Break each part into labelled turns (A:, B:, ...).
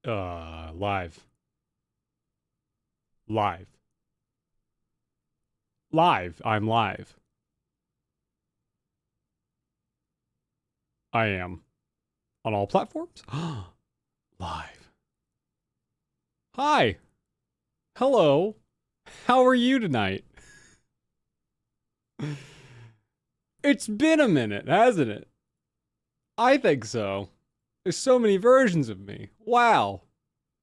A: Live. Live. Live. I'm live. I am. On all platforms? Live. Hi. Hello. How are you tonight? It's been a minute, hasn't it? I think so. There's so many versions of me. Wow.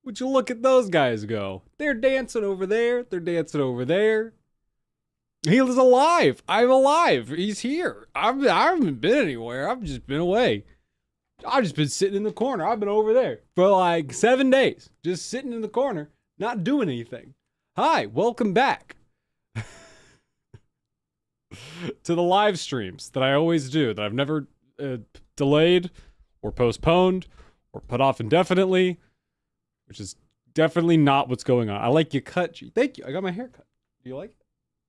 A: Would you look at those guys go? They're dancing over there. They're dancing over there. He is alive. I'm alive. He's here. I haven't been anywhere. I've just been away. I've just been sitting in the corner. I've been over there for like 7 days. Just sitting in the corner, not doing anything. Hi, welcome back to the live streams that I always do, that I've never delayed or postponed or put off indefinitely, which is definitely not what's going on. I like your cut. Thank you. I got my hair cut. Do you like it?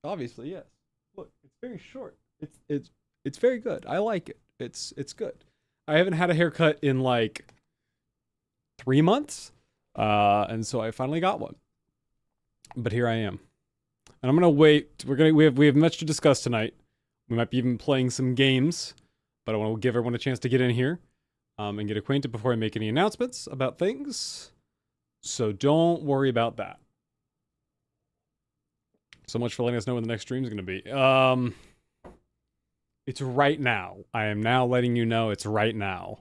A: Obviously, yes. Look, it's very short. It's very good. I like it. It's good. I haven't had a haircut in like 3 months, and so I finally got one. But here I am, and I'm gonna wait. We have much to discuss tonight. We might be even playing some games, but I want to give everyone a chance to get in here, and get acquainted before I make any announcements about things. So don't worry about that. So much for letting us know when the next stream is going to be. It's right now. I am now letting you know it's right now.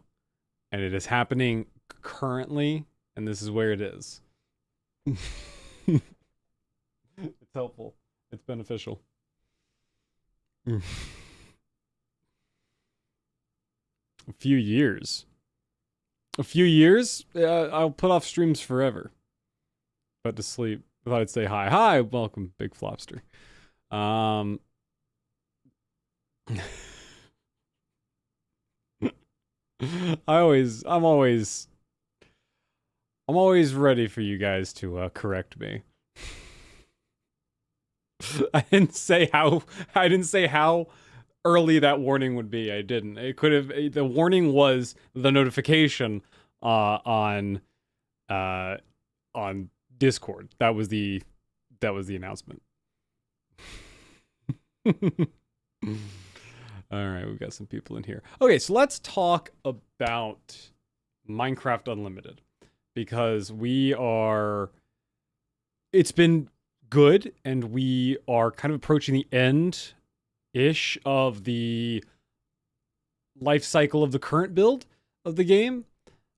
A: And it is happening currently, and this is where it is. It's helpful. It's beneficial. A few years. A few years? I'll put off streams forever. But to sleep. I thought I'd say hi. Hi, welcome, Big Flopster. I'm always ready for you guys to correct me. I didn't say how early that warning would be. I didn't. It could have. The warning was the notification on Discord. That was the announcement. All right, we've got some people in here. Okay, so let's talk about Minecraft Unlimited, because it's been good, and we are kind of approaching the end-ish of the life cycle of the current build of the game.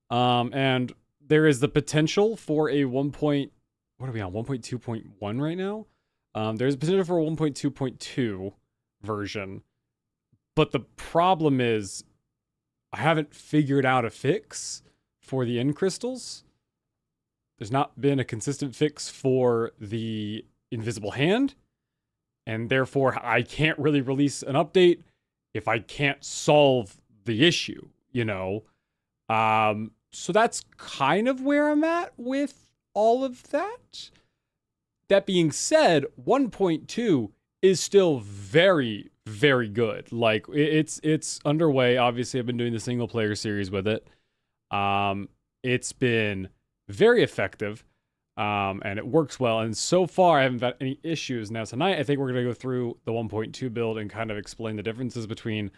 A: And there is the potential for a what are we on? 1.2.1 right now? There's potential for a 1.2.2 version. But the problem is, I haven't figured out a fix for the end crystals. There's not been a consistent fix for the invisible hand. And therefore, I can't really release an update if I can't solve the issue, you know? So that's kind of where I'm at with all of that. That being said, 1.2 is still very, very good. Like, it's underway. Obviously, I've been doing the single player series with it. It's been very effective, and it works well. And so far, I haven't had any issues. Now, tonight, I think we're going to go through the 1.2 build and kind of explain the differences between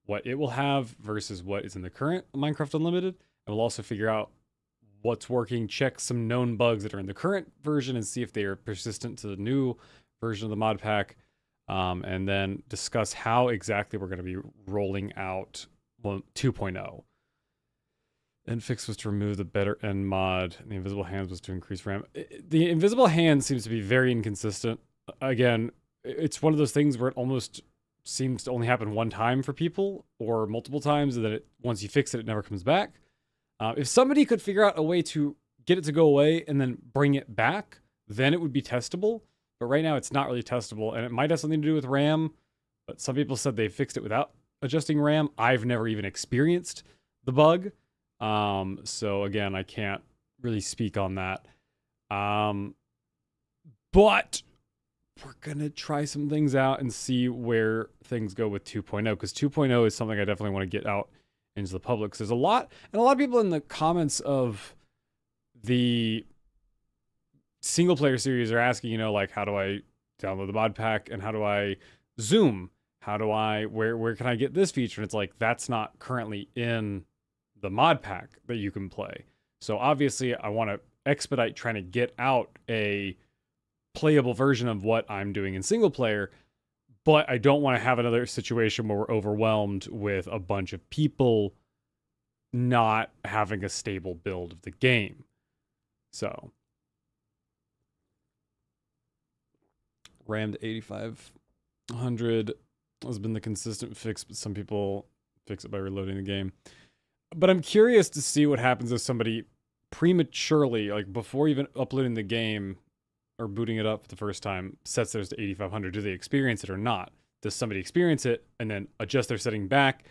A: what it will have versus what is in the current Minecraft Unlimited. And we'll also figure out what's working, check some known bugs that are in the current version, and see if they are persistent to the new version of the mod pack. And then discuss how exactly we're going to be rolling out 2.0. End fix was to remove the better end mod, and the invisible hands was to increase RAM. The invisible hand seems to be very inconsistent. Again, it's one of those things where it almost seems to only happen one time for people, or multiple times, and then once you fix it, it never comes back. If somebody could figure out a way to get it to go away and then bring it back, then it would be testable. But right now, it's not really testable, and it might have something to do with RAM, but some people said they fixed it without adjusting RAM. I've never even experienced the bug. So again, I can't really speak on that. But we're going to try some things out and see where things go with 2.0, because 2.0 is something I definitely want to get out into the public. 'Cause there's a lot of people in the comments of the single player series are asking, like, how do I download the mod pack and how do I zoom? How do I, where can I get this feature? And it's like, that's not currently in the mod pack that you can play. So obviously I want to expedite trying to get out a playable version of what I'm doing in single player, but I don't want to have another situation where we're overwhelmed with a bunch of people not having a stable build of the game. So rammed 8500 has been the consistent fix, but some people fix it by reloading the game. But I'm curious to see what happens if somebody prematurely, like before even uploading the game or booting it up the first time, sets theirs to 8500. Do they experience it or not? Does somebody experience it and then adjust their setting back,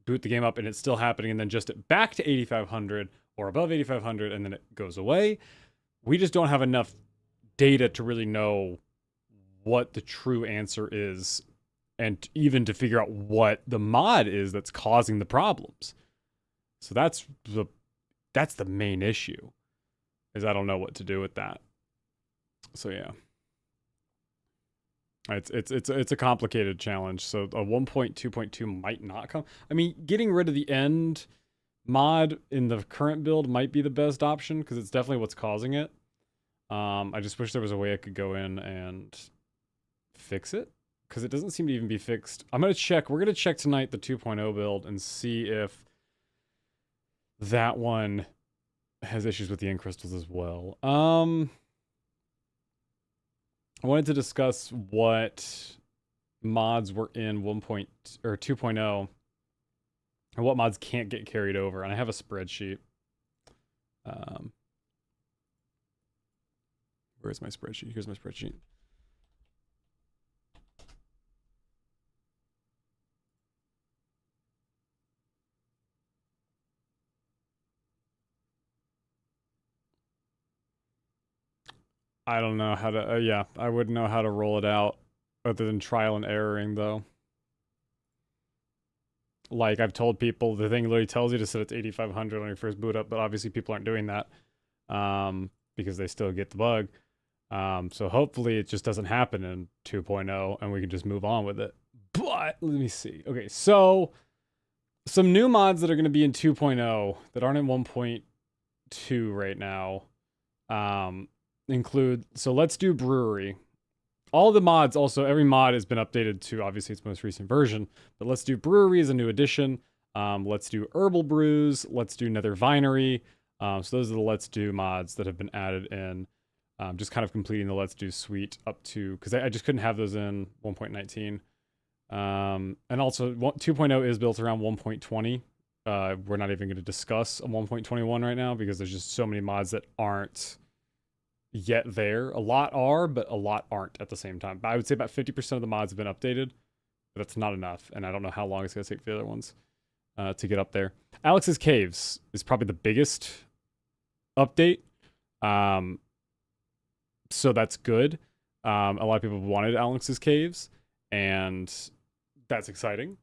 A: boot the game up and it's still happening, and then adjust it back to 8500 or above 8500 and then it goes away? We just don't have enough data to really know what the true answer is, and even to figure out what the mod is that's causing the problems. So that's the main issue, is I don't know what to do with that. So yeah, it's a complicated challenge. So a 1.2.2 might not come. I mean, getting rid of the end mod in the current build might be the best option because it's definitely what's causing it. I just wish there was a way I could go in and fix it, because it doesn't seem to even be fixed. We're going to check tonight the 2.0 build and see if that one has issues with the end crystals as well. I wanted to discuss what mods were in 2.0 and what mods can't get carried over. And I have a spreadsheet. Where's my spreadsheet? Here's my spreadsheet. I don't know how to, yeah, I wouldn't know how to roll it out other than trial and erroring, though. Like, I've told people, the thing literally tells you to set it to 8500 on your first boot up, but obviously people aren't doing that because they still get the bug. So hopefully it just doesn't happen in 2.0 and we can just move on with it. But let me see. Okay, so some new mods that are going to be in 2.0 that aren't in 1.2 right now include, so let's do brewery. All the mods, also every mod has been updated to obviously its most recent version, but let's do brewery as a new addition. Let's do herbal brews. Let's do nether vinery. So those are the let's do mods that have been added in. Just kind of completing the let's do suite up to, because I just couldn't have those in 1.19. And also 2.0 is built around 1.20. We're not even going to discuss a 1.21 right now because there's just so many mods that aren't yet there. A lot are, but a lot aren't at the same time. But I would say about 50% of the mods have been updated, but that's not enough. And I don't know how long it's going to take for the other ones to get up there. Alex's Caves is probably the biggest update. So that's good. A lot of people wanted Alex's Caves, and that's exciting.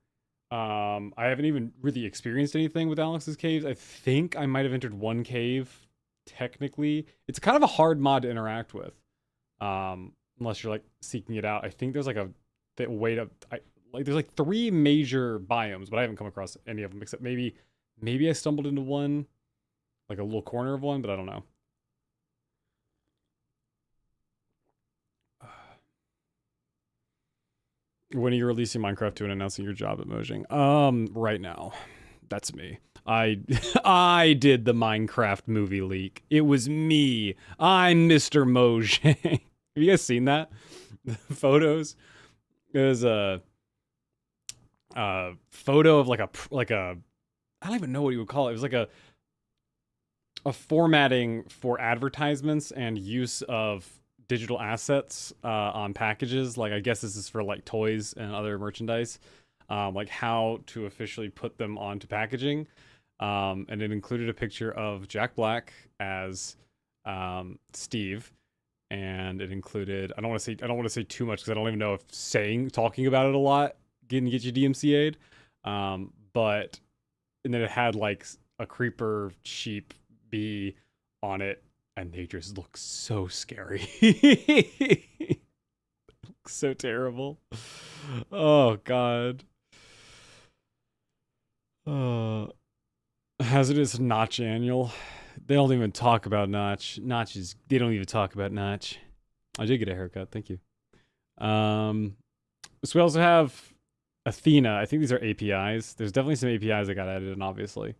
A: I haven't even really experienced anything with Alex's Caves. I think I might have entered one cave. Technically, it's kind of a hard mod to interact with, unless you're like seeking it out. I think there's like a way to there's like 3 major biomes, but I haven't come across any of them except maybe I stumbled into one, like a little corner of one, but I don't know. When are you releasing Minecraft 2 and announcing your job at Mojang? Right now. That's me. I did the Minecraft movie leak. It was me. I'm Mr. Mojang. Have you guys seen that? The photos? It was a photo of like a I don't even know what you would call it. It was like a formatting for advertisements and use of digital assets on packages. Like, I guess this is for like toys and other merchandise. Like how to officially put them onto packaging. And it included a picture of Jack Black as Steve, and it included, I don't want to say too much because I don't even know if talking about it a lot can get you DMCA'd. But and then it had like a creeper sheep bee on it and they just look so scary. So terrible. Oh god. Hazardous Notch Annual. They don't even talk about Notch. They don't even talk about Notch. I did get a haircut, thank you. So we also have Athena. I think these are APIs. There's definitely some APIs that got added in, obviously.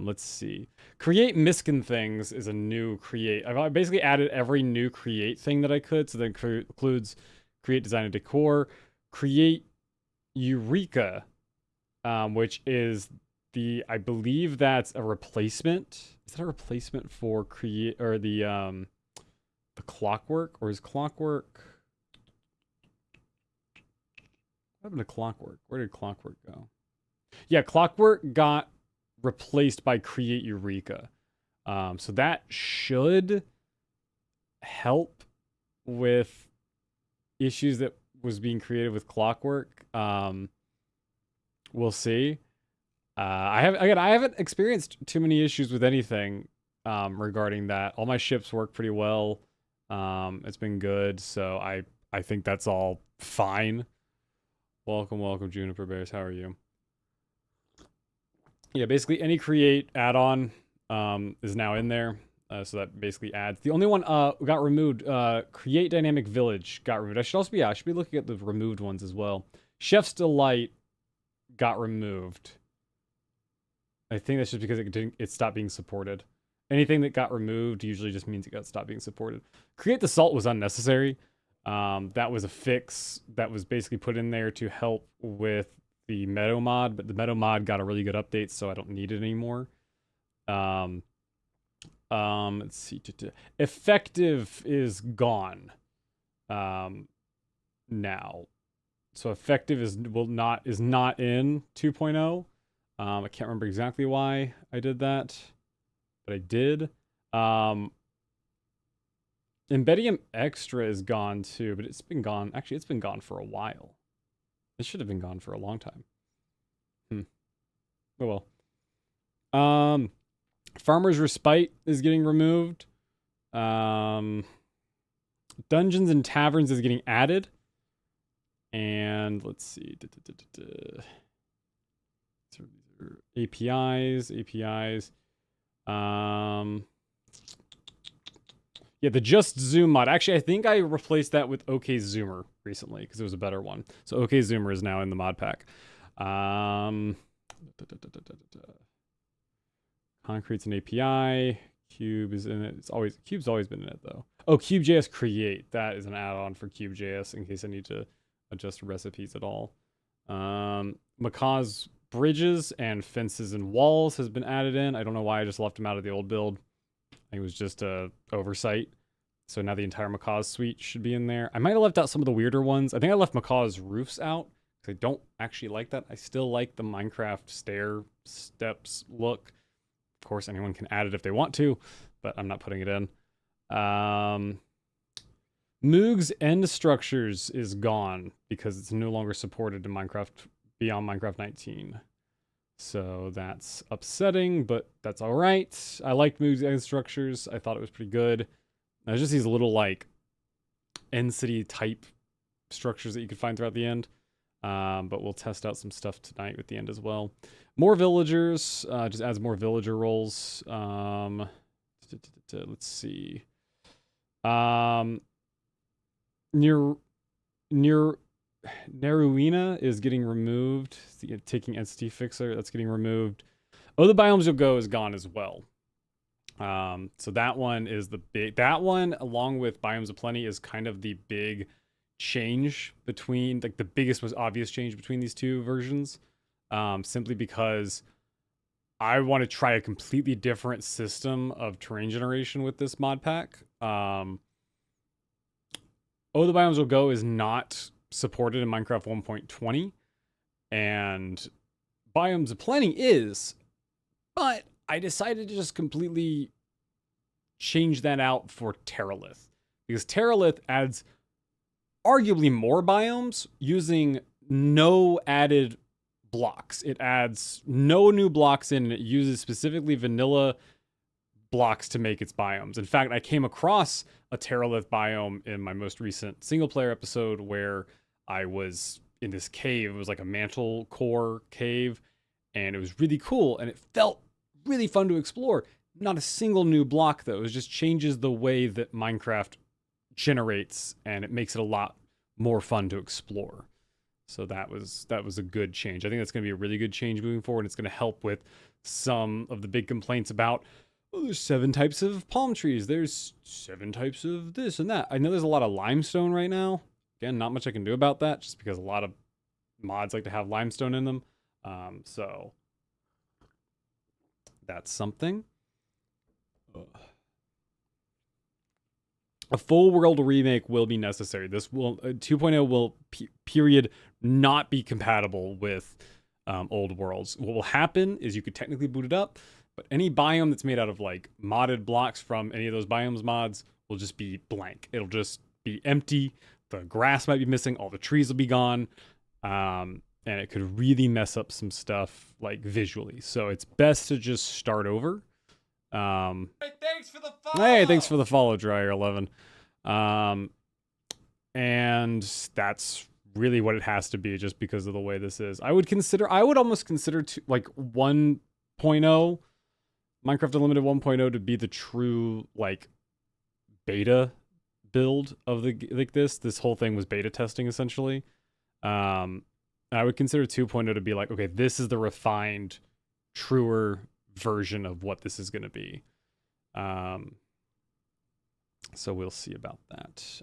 A: Let's see. Create Miskin things is a new create. I've basically added every new create thing that I could. So that includes create design and decor, create Eureka, which is I believe that's a replacement. Is that a replacement for create or the clockwork, or is clockwork? What happened to clockwork? Where did clockwork go? Yeah, clockwork got replaced by create Eureka. So that should help with issues that was being created with clockwork. We'll see. I haven't experienced too many issues with anything regarding that. All my ships work pretty well. It's been good, so I think that's all fine. Welcome, Juniper Bears. How are you? Yeah, basically any create add-on is now in there. So that basically adds. The only one got removed, Create Dynamic Village got removed. I should be looking at the removed ones as well. Chef's Delight got removed. I think that's just because it stopped being supported. Anything that got removed usually just means it got stopped being supported. Create the Salt was unnecessary. That was a fix that was basically put in there to help with the Meadow mod, but the Meadow mod got a really good update, so I don't need it anymore. Let's see. Effective is gone now. So effective is not in 2.0. I can't remember exactly why I did that, but I did. Embedium Extra is gone too, but it's been gone. Actually, it's been gone for a while. It should have been gone for a long time. Oh well. Farmer's Respite is getting removed. Dungeons and Taverns is getting added. And let's see. APIs. Yeah, the Just Zoom mod. Actually, I think I replaced that with OK Zoomer recently because it was a better one. So OK Zoomer is now in the mod pack. Concrete's an API. Cube is in it. Cube's always been in it though. Oh, Cube.js Create. That is an add-on for Cube.js in case I need to adjust recipes at all. Macaw's Bridges and Fences and Walls has been added in. I don't know why I just left them out of the old build. I think it was just a oversight. So now the entire Macaw's suite should be in there. I might have left out some of the weirder ones. I think I left Macaw's roofs out because I don't actually like that. I still like the Minecraft stair steps look. Of course, anyone can add it if they want to, but I'm not putting it in. Moog's End Structures is gone because it's no longer supported in Minecraft beyond Minecraft 19. So that's upsetting, but that's all right. I liked Moog's End Structures. I thought it was pretty good. There's just these little like end city type structures that you could find throughout the end. But we'll test out some stuff tonight with the end as well. More villagers, just adds more villager roles. Let's see. Neruina is getting removed. Taking Entity Fixer, that's getting removed. Oh, the Biomes You'll Go is gone as well. So that one is that one, along with Biomes of Plenty, is kind of the big change between, like the biggest, most obvious change between these two versions. Simply because I want to try a completely different system of terrain generation with this mod pack. Oh, the Biomes Will Go is not supported in Minecraft 1.20, and Biomes of Plenty is, but I decided to just completely change that out for Terralith, because Terralith adds arguably more biomes using no added blocks. It adds no new blocks in, and it uses specifically vanilla blocks to make its biomes. In fact, I came across a Terralith biome in my most recent single player episode where I was in this cave. It was like a mantle core cave, and it was really cool, and it felt really fun to explore. Not a single new block, though. It just changes the way that Minecraft generates, and it makes it a lot more fun to explore. So that was a good change. I think that's going to be a really good change moving forward. It's going to help with some of the big complaints about, oh, there's 7 types of palm trees. There's 7 types of this and that. I know there's a lot of limestone right now. Again, not much I can do about that, just because a lot of mods like to have limestone in them. So that's something. A full world remake will be necessary. This will 2.0 will period not be compatible with old worlds. What will happen is you could technically boot it up, but any biome that's made out of like modded blocks from any of those biomes mods will just be blank. It'll just be empty. The grass might be missing. All the trees will be gone. And it could really mess up some stuff like visually. So it's best to just start over.
B: Hey, thanks for the follow.
A: Hey, thanks for the follow, Dryer11. And that's really what it has to be, just because of the way this is. I would almost consider like 1.0, Minecraft Unlimited 1.0 to be the true like beta build of this whole thing was beta testing essentially. I would consider 2.0 to be like, okay, this is the refined, truer version of what this is going to be. So we'll see about that.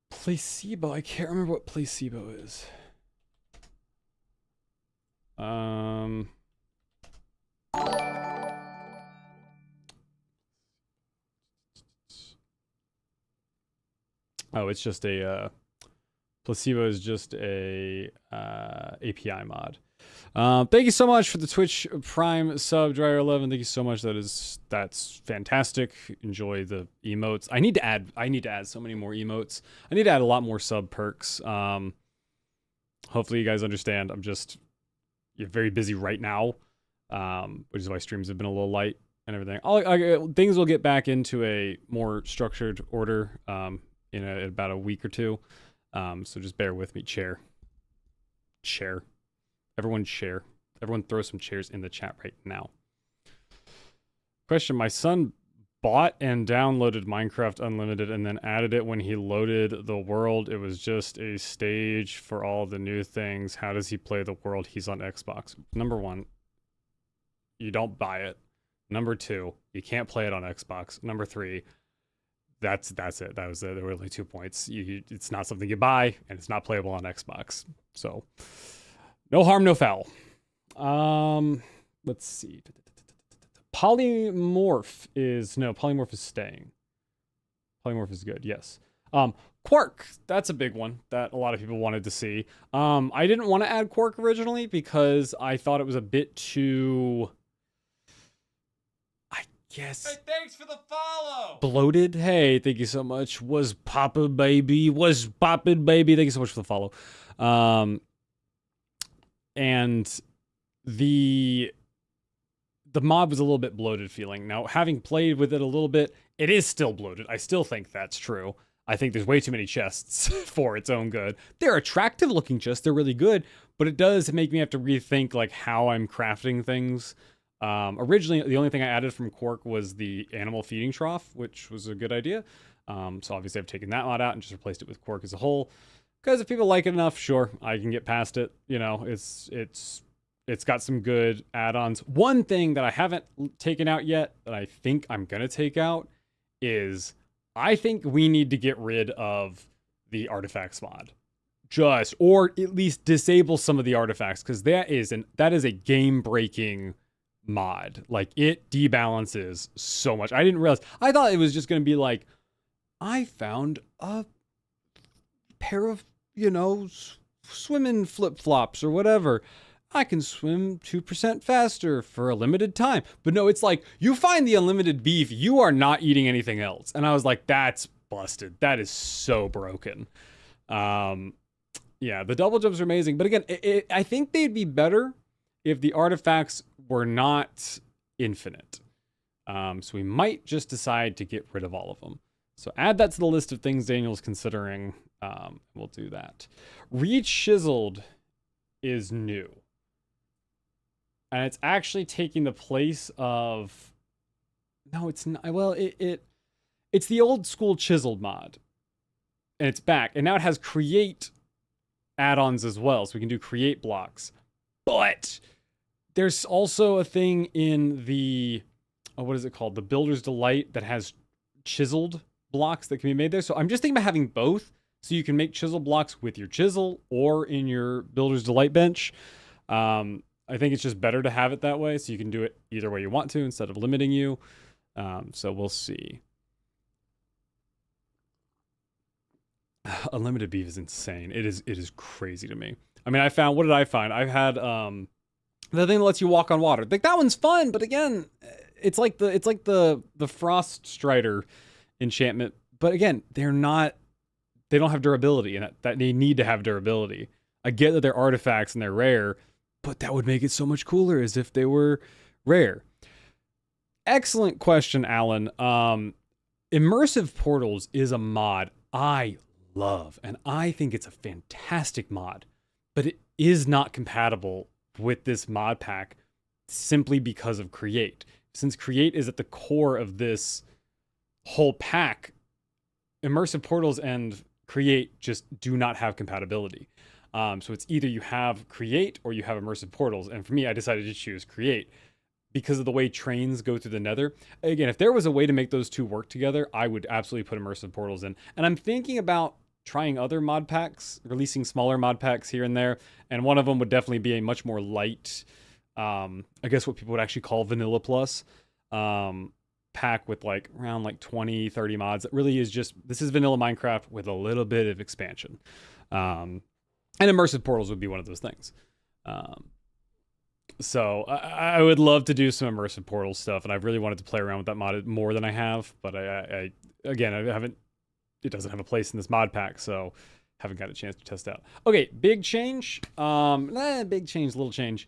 A: Placebo. I can't remember what placebo is. Oh, it's just a placebo is just a API mod. Thank you so much for the Twitch Prime sub, Dryer11. Thank you so much. That's fantastic. Enjoy the emotes. I need to add so many more emotes. I need to add a lot more sub perks. Hopefully you guys understand. You're very busy right now, which is why streams have been a little light and everything. Things will get back into a more structured order in about a week or two. So just bear with me. Chair. Everyone share. Everyone throw some chairs in the chat right now. Question: my son bought and downloaded Minecraft Unlimited and then added it when he loaded the world. It was just a stage for all the new things. How does he play the world? He's on Xbox. Number 1, you don't buy it. Number 2, you can't play it on Xbox. Number 3, that's it. There were only 2 points. It's not something you buy, and it's not playable on Xbox. So no harm, no foul. Let's see. Polymorph is staying. Polymorph is good, yes. Quark, that's a big one that a lot of people wanted to see. I didn't want to add Quark originally because I thought it was a bit too, I guess,
B: Hey, thanks for the follow.
A: bloated. Hey, thank you so much. Was poppin' baby. Thank you so much for the follow. And the mod was a little bit bloated feeling. Now, having played with it a little bit, it is still bloated. I still think that's true. I think there's way too many chests for its own good. They're attractive looking chests. They're really good, but it does make me have to rethink like how I'm crafting things. Originally, the only thing I added from Quark was the animal feeding trough, which was a good idea. So obviously I've taken that mod out and just replaced it with Quark as a whole. Because if people like it enough, sure, I can get past it. You know, it's got some good add-ons. One thing that I haven't taken out yet that I think I'm gonna take out is I think we need to get rid of the artifacts mod. Or at least disable some of the artifacts, because that is a game-breaking mod. Like, it debalances so much. I didn't realize. I thought it was just gonna be like, I found a pair of, swimming flip-flops or whatever. I can swim 2% faster for a limited time. But no, it's like, you find the unlimited beef, you are not eating anything else. And I was like, that's busted. That is so broken. Yeah, the double jumps are amazing. But again, I think they'd be better if the artifacts were not infinite. So we might just decide to get rid of all of them. So add that to the list of things Daniel's considering. We'll do that. Re-chiseled is new. And it's actually taking the place of... No, it's not. Well, it's the old school chiseled mod. And it's back. And now it has create add-ons as well. So we can do create blocks. But there's also a thing in the... Oh, what is it called? The Builder's Delight that has chiseled blocks that can be made there. So I'm just thinking about having both. So you can make chisel blocks with your chisel or in your Builder's Delight bench. I think it's just better to have it that way. So you can do it either way you want to instead of limiting you. So we'll see. Unlimited beef is insane. It is crazy to me. I mean, what did I find? I've had the thing that lets you walk on water. Like that one's fun, but again, it's like the Frost Strider enchantment. But again, they don't have durability, and that they need to have durability. I get that they're artifacts and they're rare, but that would make it so much cooler as if they were rare. Excellent question, Alan. Immersive Portals is a mod I love, and I think it's a fantastic mod, but it is not compatible with this mod pack simply because of Create. Since Create is at the core of this whole pack, Immersive Portals and Create just do not have compatibility. So it's either you have Create or you have Immersive Portals. And for me, I decided to choose Create because of the way trains go through the Nether. Again, if there was a way to make those two work together, I would absolutely put Immersive Portals in. And I'm thinking about trying other mod packs, releasing smaller mod packs here and there. And one of them would definitely be a much more light, I guess what people would actually call Vanilla Plus pack with like around like 20, 30 mods. It really is just, this is vanilla Minecraft with a little bit of expansion. And Immersive Portals would be one of those things. So I would love to do some Immersive Portal stuff, and I've really wanted to play around with that mod more than I have. But I haven't. It doesn't have a place in this mod pack, so haven't got a chance to test out. Okay, big change. Big change, little change.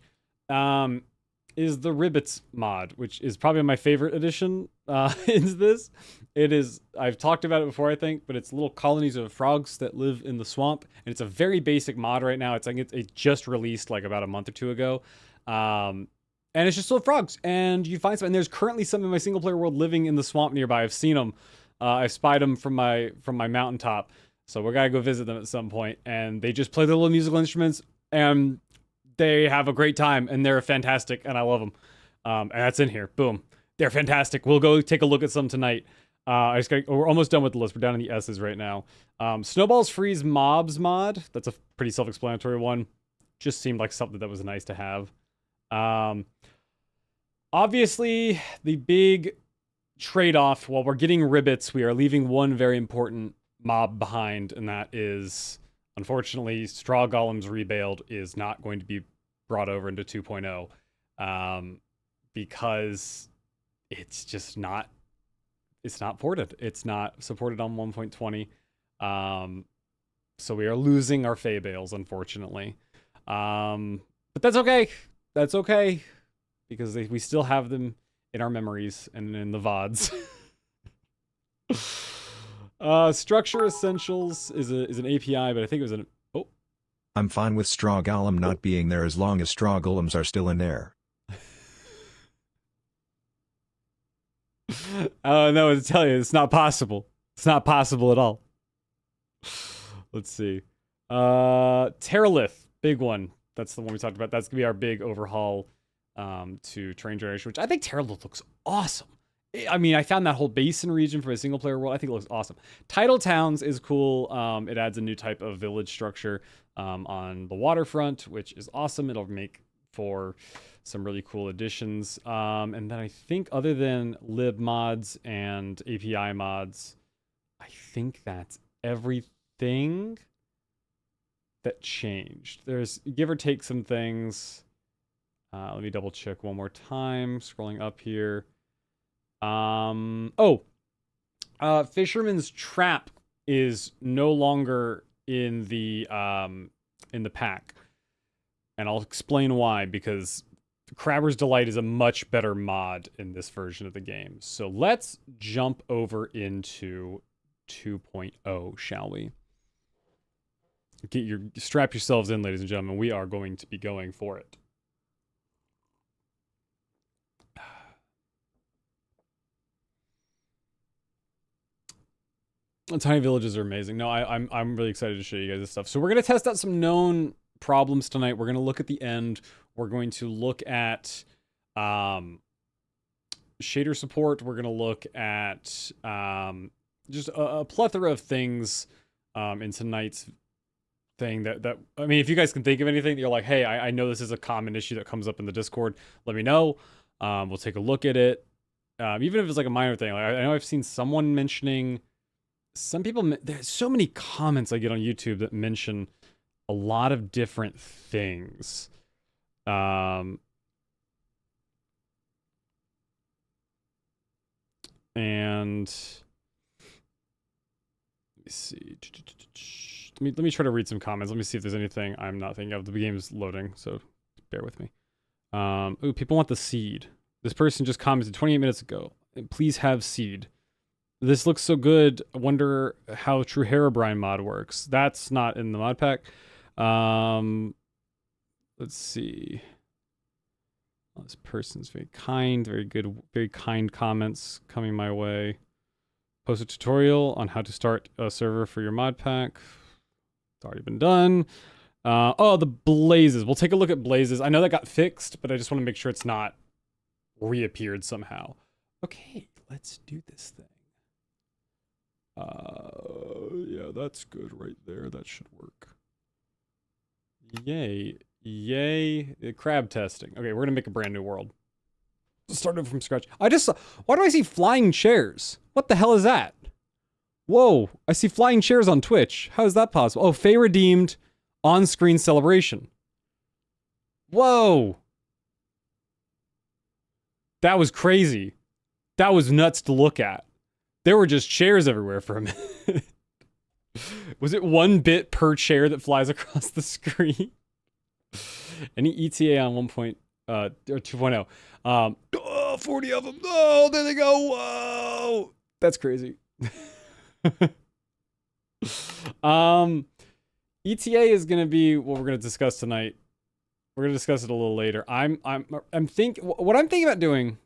A: Is the Ribbits mod, which is probably my favorite addition into this. It is, I've talked about it before, I think, but it's little colonies of frogs that live in the swamp, and it's a very basic mod right now. It's like it just released like about a month or two ago, and it's just little frogs, and you find some. And there's currently some in my single player world living in the swamp nearby. I've seen them. I've spied them from my mountaintop, so we're gonna go visit them at some point. And they just play their little musical instruments, and they have a great time, and they're fantastic, and I love them. And that's in here. Boom. They're fantastic. We'll go take a look at some tonight. We're almost done with the list. We're down in the S's right now. Snowballs Freeze Mobs mod. That's a pretty self-explanatory one. Just seemed like something that was nice to have. Obviously, the big trade-off, while we're getting Ribbits, we are leaving one very important mob behind, and that is... Unfortunately, Straw Golem's Rebuild is not going to be brought over into 2.0 because it's just not, it's not ported. It's not supported on 1.20. So we are losing our Fey Bales, unfortunately. But that's okay. That's okay because we still have them in our memories and in the VODs. Structure Essentials is an API, but I think it was an... Oh.
C: I'm fine with Straw Golem not being there as long as Straw Golems are still in there.
A: No, to tell you, it's not possible. It's not possible at all. Let's see. Terralith, big one. That's the one we talked about. That's going to be our big overhaul to Terrain Generation, which I think Terralith looks awesome. I mean, I found that whole basin region for a single player world. I think it looks awesome. Tidal Towns is cool. It adds a new type of village structure on the waterfront, which is awesome. It'll make for some really cool additions. And then I think other than lib mods and API mods, I think that's everything that changed. There's give or take some things. Let me double check one more time. Scrolling up here. Fisherman's Trap is no longer in the pack, and I'll explain why. Because Crabber's Delight is a much better mod in this version of the game. So let's jump over into 2.0, shall we? Strap yourselves in, ladies and gentlemen. We are going to be going for it. Tiny villages are amazing. No, I'm really excited to show you guys this stuff. So we're gonna test out some known problems tonight. We're gonna look at the end. We're going to look at shader support. We're gonna look at just a plethora of things in tonight's thing that I mean, if you guys can think of anything that you're like, hey, I know this is a common issue that comes up in the Discord, let me know. We'll take a look at it. Even if it's like a minor thing. Like I know I've seen someone mentioning. Some people, there's so many comments I get on YouTube that mention a lot of different things. And let me see. Let me try to read some comments. Let me see if there's anything I'm not thinking of. The game's loading, so bear with me. Ooh, people want the seed. This person just commented 28 minutes ago. Please have seed. This looks so good. I wonder how True Herobrine mod works. That's not in the mod pack. Let's see. Oh, this person's very kind, very good, very kind comments coming my way. Post a tutorial on how to start a server for your mod pack. It's already been done. Oh, the blazes. We'll take a look at blazes. I know that got fixed, but I just want to make sure it's not reappeared somehow. Okay, let's do this thing. Yeah, that's good right there. That should work. Yay. Yay. Crab testing. Okay, we're gonna make a brand new world. Start it from scratch. Why do I see flying chairs? What the hell is that? Whoa, I see flying chairs on Twitch. How is that possible? Oh, Faye redeemed on-screen celebration. Whoa. That was crazy. That was nuts to look at. There were just chairs everywhere for a minute. Was it 1 bit per chair that flies across the screen? Any ETA on 1. Or 2.0? 40 of them. Oh, there they go. Whoa. That's crazy. ETA is going to be what we're going to discuss tonight. We're going to discuss it a little later. what I'm thinking about doing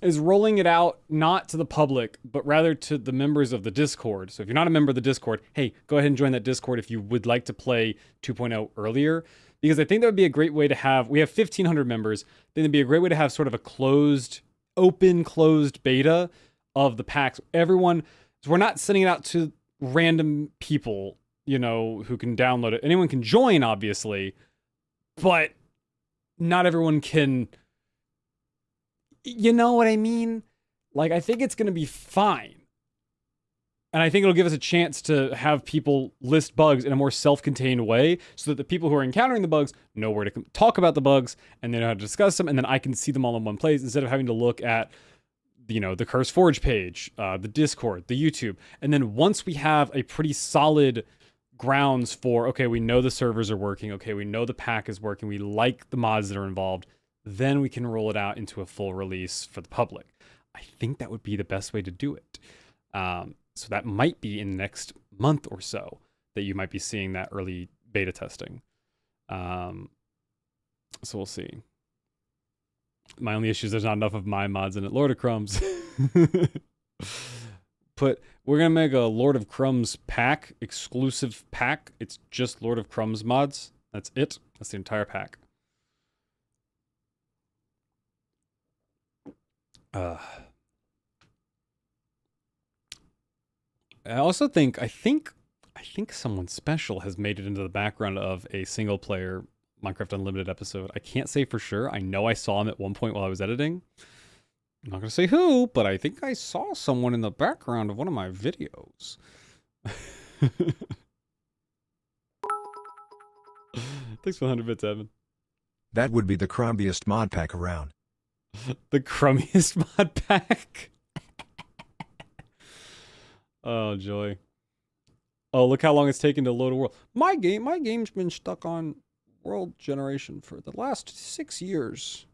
A: is rolling it out not to the public, but rather to the members of the Discord. So if you're not a member of the Discord, hey, go ahead and join that Discord if you would like to play 2.0 earlier. Because I think that would be a great way to have, we have 1,500 members, then it'd be a great way to have sort of a closed beta of the packs. Everyone, so we're not sending it out to random people, you know, who can download it. Anyone can join, obviously, but not everyone can. You know what I mean? Like, I think it's going to be fine. And I think it'll give us a chance to have people list bugs in a more self-contained way so that the people who are encountering the bugs know where to talk about the bugs and they know how to discuss them. And then I can see them all in one place instead of having to look at, you know, the Curse Forge page, the Discord, the YouTube. And then once we have a pretty solid grounds for, okay, we know the servers are working. Okay, we know the pack is working. We like the mods that are involved. Then we can roll it out into a full release for the public. I think that would be the best way to do it. So that might be in the next month or so that you might be seeing that early beta testing. So we'll see. My only issue is there's not enough of my mods in it. Lord of Crumbs. We're going to make a Lord of Crumbs pack, exclusive pack. It's just Lord of Crumbs mods. That's it. That's the entire pack. I think someone special has made it into the background of a single player Minecraft Unlimited episode. I can't say for sure. I know I saw him at one point while I was editing. I'm not going to say who, but I think I saw someone in the background of one of my videos. Thanks for the 100 bits, Evan.
C: That would be the crumbiest mod pack around.
A: The crummiest mod pack? Oh, joy. Oh, look how long it's taken to load a world. My game's been stuck on world generation for the last 6 years.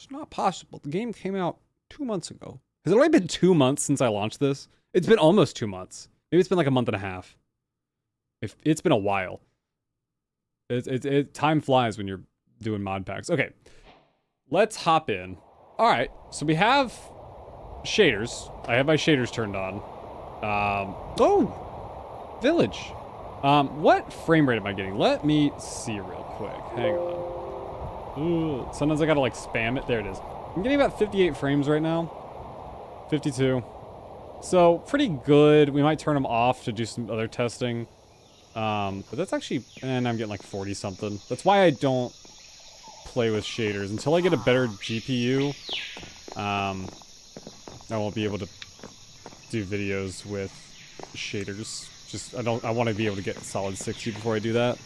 A: It's not possible. The game came out 2 months ago. Has it already been 2 months since I launched this? It's been almost 2 months. Maybe it's been like a month and a half. It's been a while. Time flies when you're doing mod packs. Okay, let's hop in. All right, so we have shaders. I have my shaders turned on. Oh, village. What frame rate am I getting? Let me see real quick. Hang on. Ooh, sometimes I gotta like spam it. There it is. I'm getting about 58 frames right now. 52. So pretty good. We might turn them off to do some other testing. But that's actually, and I'm getting like 40 something. That's why I don't play with shaders until I get a better GPU. I won't be able to do videos with shaders. Just I want to be able to get solid 60 before I do that.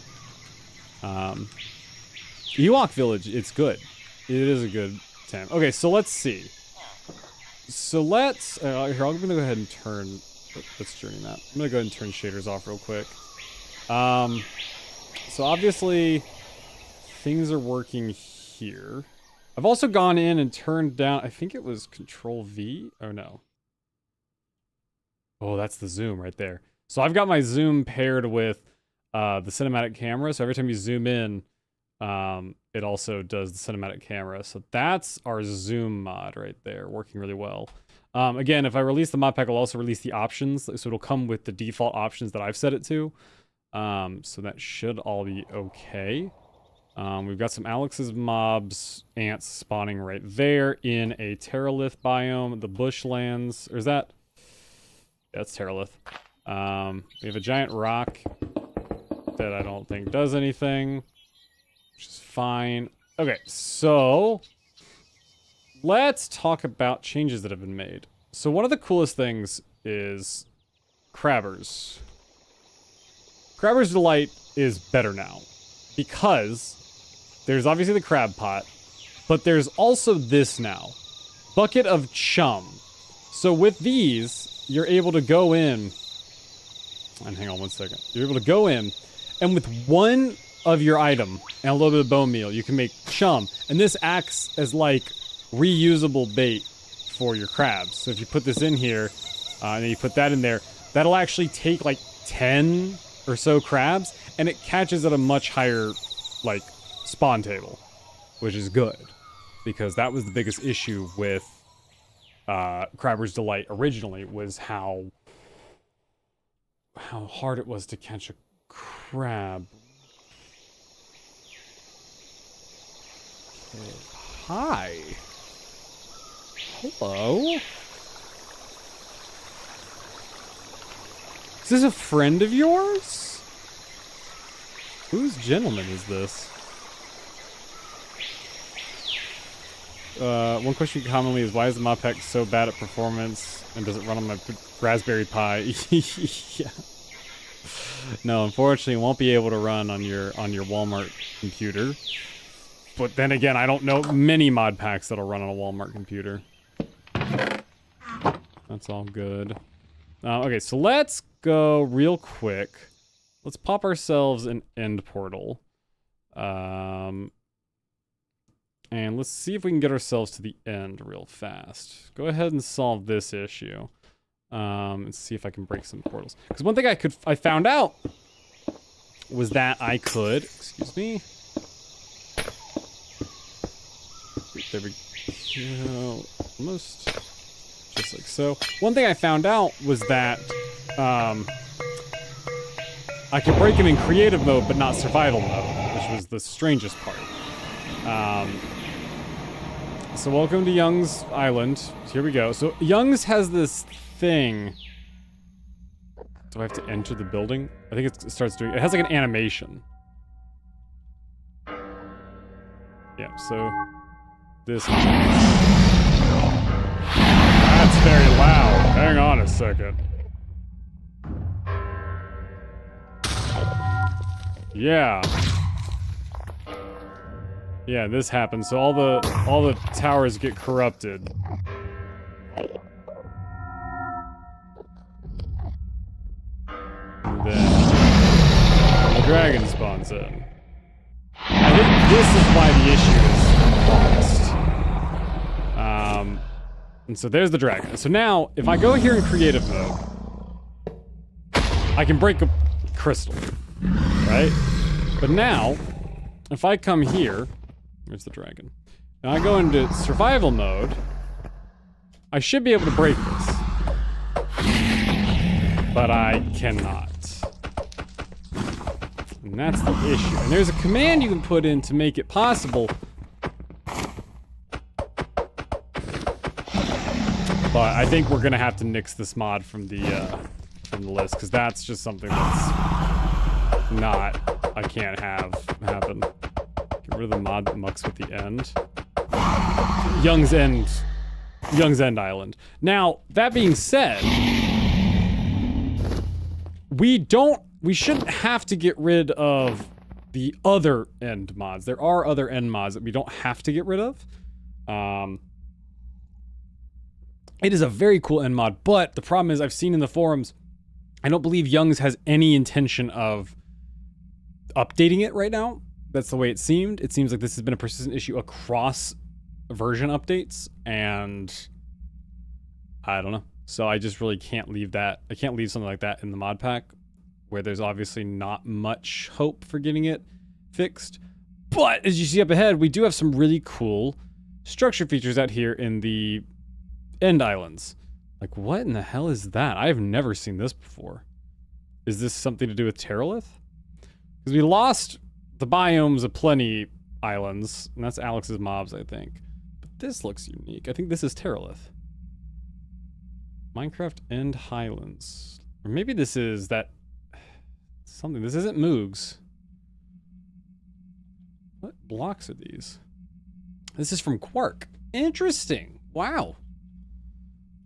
A: Ewok Village, it's good. It is a good time. Okay, so let's see. So let's here. I'm gonna go ahead and turn. Let's journey map. I'm gonna go ahead and turn shaders off real quick. So obviously things are working here. I've also gone in and turned down. I think it was Control V. Oh no. Oh, that's the zoom right there. So I've got my zoom paired with the cinematic camera. So every time you zoom in, it also does the cinematic camera. So that's our zoom mod right there, working really well. Again, if I release the mod pack, I'll also release the options. So it'll come with the default options that I've set it to. So that should all be okay. We've got some Alex's mobs, ants spawning right there in a Terralith biome, the bushlands. Or is that? That's Terralith. We have a giant rock that I don't think does anything, which is fine. Okay, so let's talk about changes that have been made. So one of the coolest things is Crabbers. Crabber's Delight is better now because there's obviously the crab pot, but there's also this now. Bucket of Chum. So with these, you're able to go in, and hang on one second. You're able to go in, and with one of your item and a little bit of bone meal, you can make chum. And this acts as like reusable bait for your crabs. So if you put this in here, and then you put that in there, that'll actually take like 10 or so crabs, and it catches at a much higher, like, spawn table, which is good, because that was the biggest issue with Crabber's Delight originally, was how hard it was to catch a crab. Okay. Hi. Hello. Is this a friend of yours? Whose gentleman is this? One question commonly is, why is the mod pack so bad at performance, and does it run on my Raspberry Pi? Yeah. No, unfortunately, it won't be able to run on your Walmart computer. But then again, I don't know many mod packs that'll run on a Walmart computer. That's all good. Okay, so let's go real quick. Let's pop ourselves an end portal. And let's see if we can get ourselves to the end real fast. Go ahead and solve this issue. And see if I can break some portals. Because one thing I found out was that I could, excuse me. There we go. Almost just like so. One thing I found out was that I could break them in creative mode, but not survival mode, which was the strangest part. So welcome to Young's Island. Here we go. So Young's has this thing. Do I have to enter the building? I think it starts doing, it has like an animation. Yeah, so this. That's very loud. Hang on a second. Yeah. Yeah, this happens. So all the towers get corrupted. And then the dragon spawns in. I think this is why the issue is lost. And so there's the dragon. So now, if I go here in creative mode, I can break a crystal, right? But now, if I come here, where's the dragon? And I go into survival mode, I should be able to break this. But I cannot. And that's the issue. And there's a command you can put in to make it possible. But I think we're gonna have to nix this mod from the list, because that's just something that's I can't have happen. Get rid of the mod that mucks with the end. Young's End Island. Now, that being said, we shouldn't have to get rid of the other end mods. There are other end mods that we don't have to get rid of. It is a very cool end mod, but the problem is I've seen in the forums, I don't believe Young's has any intention of updating it right now. That's the way it seemed. It seems like this has been a persistent issue across version updates, and I don't know. So I just really can't leave that. I can't leave something like that in the mod pack where there's obviously not much hope for getting it fixed. But as you see up ahead, we do have some really cool structure features out here in the End Islands. Like, what in the hell is that? I've never seen this before. Is this something to do with Terralith? Because we lost the biomes of plenty islands, and that's Alex's mobs, I think. But this looks unique. I think this is Terralith. Minecraft End Highlands. Or maybe this is that something. This isn't Moogs. What blocks are these? This is from Quark. Interesting. Wow.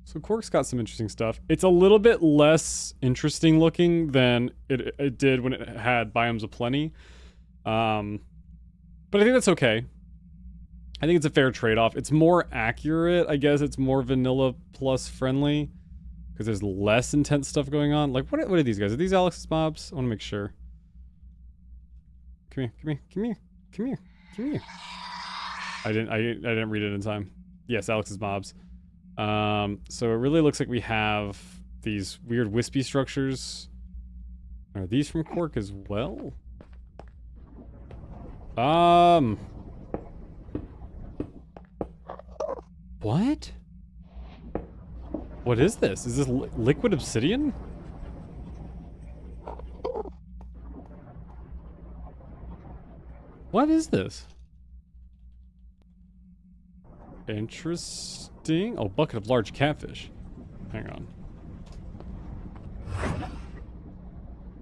A: So Quark's got some interesting stuff. It's a little bit less interesting looking than it did when it had Biomes of Plenty. But I think that's okay. I think it's a fair trade-off. It's more accurate, I guess. It's more vanilla plus friendly because there's less intense stuff going on. Like, what are these guys? Are these Alex's mobs? I want to make sure. Come here, come here, come here, come here, come here. I didn't read it in time. Yes, Alex's mobs. So it really looks like we have these weird wispy structures. Are these from Quark as well? What? What is this? Is this liquid obsidian? What is this? Interesting. Oh, bucket of large catfish. Hang on.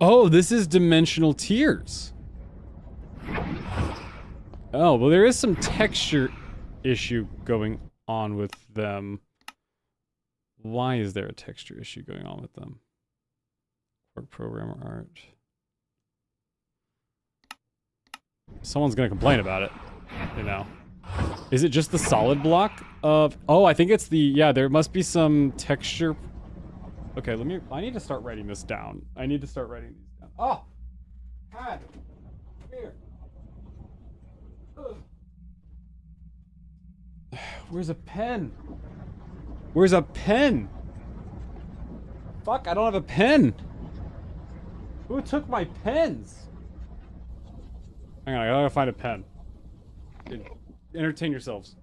A: Oh, this is dimensional tiers. Oh, well, there is some texture issue going on with them. Why is there a texture issue going on with them? Quark programmer art. Someone's gonna complain about it, you know. Is it just the solid block of... Oh, I think it's the... Yeah, there must be some texture... Okay, I need to start writing this down. I need to start writing these down. Oh! Hi! Here. Ugh. Where's a pen? Where's a pen? Fuck, I don't have a pen. Who took my pens? Hang on, I gotta find a pen. Entertain yourselves.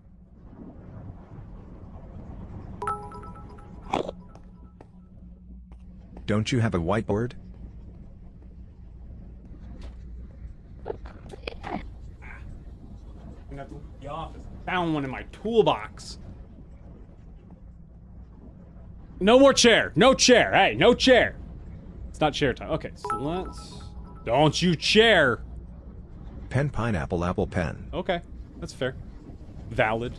C: Don't you have a whiteboard?
A: I'm gonna have to leave the office. I found one in my toolbox. No more chair. No chair. Hey, no chair. It's not chair time. Okay, so let's... Don't you chair.
C: Pen, pineapple, apple, pen.
A: Okay, that's fair. Valid.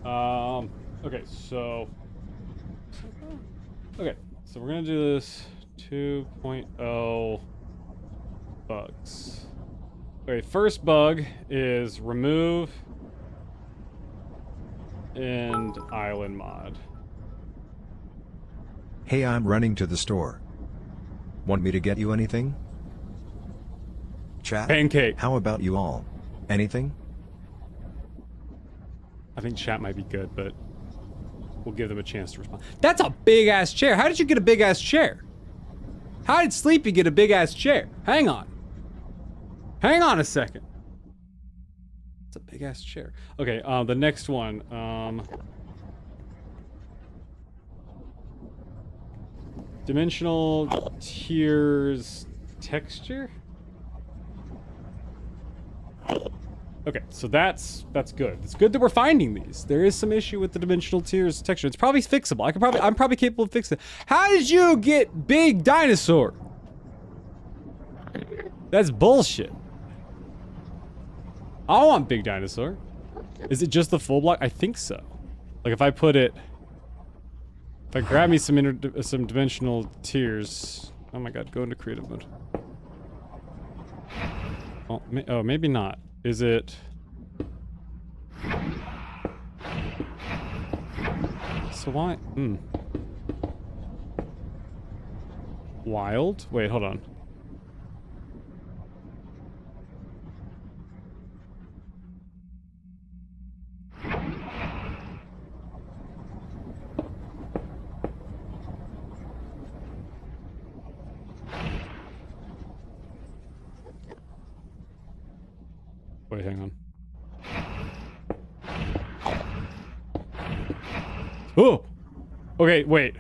A: Okay, so... Okay, so we're gonna do this 2.0 bugs. Okay, first bug is remove End Island mod.
C: Hey, I'm running to the store. Want me to get you anything? Chat?
A: Pancake.
C: How about you all? Anything?
A: I think chat might be good, but we'll give them a chance to respond. That's a big ass chair. How did you get a big ass chair? How did Sleepy get a big ass chair? Hang on. Hang on a second. It's a big ass chair. Okay, the next one. Dimensional tiers texture? Okay, so that's good. It's good that we're finding these. There is some issue with the dimensional tiers texture. It's probably fixable. I'm probably capable of fixing it. How did you get big dinosaur? That's bullshit. I want big dinosaur. Is it just the full block? I think so. Like if I put it, if I grab me some dimensional tiers. Oh my god, go into creative mode. Oh, maybe not. Is it? So why? Wild? Wait, hold on. Wait, hang on. Oh! Okay, wait.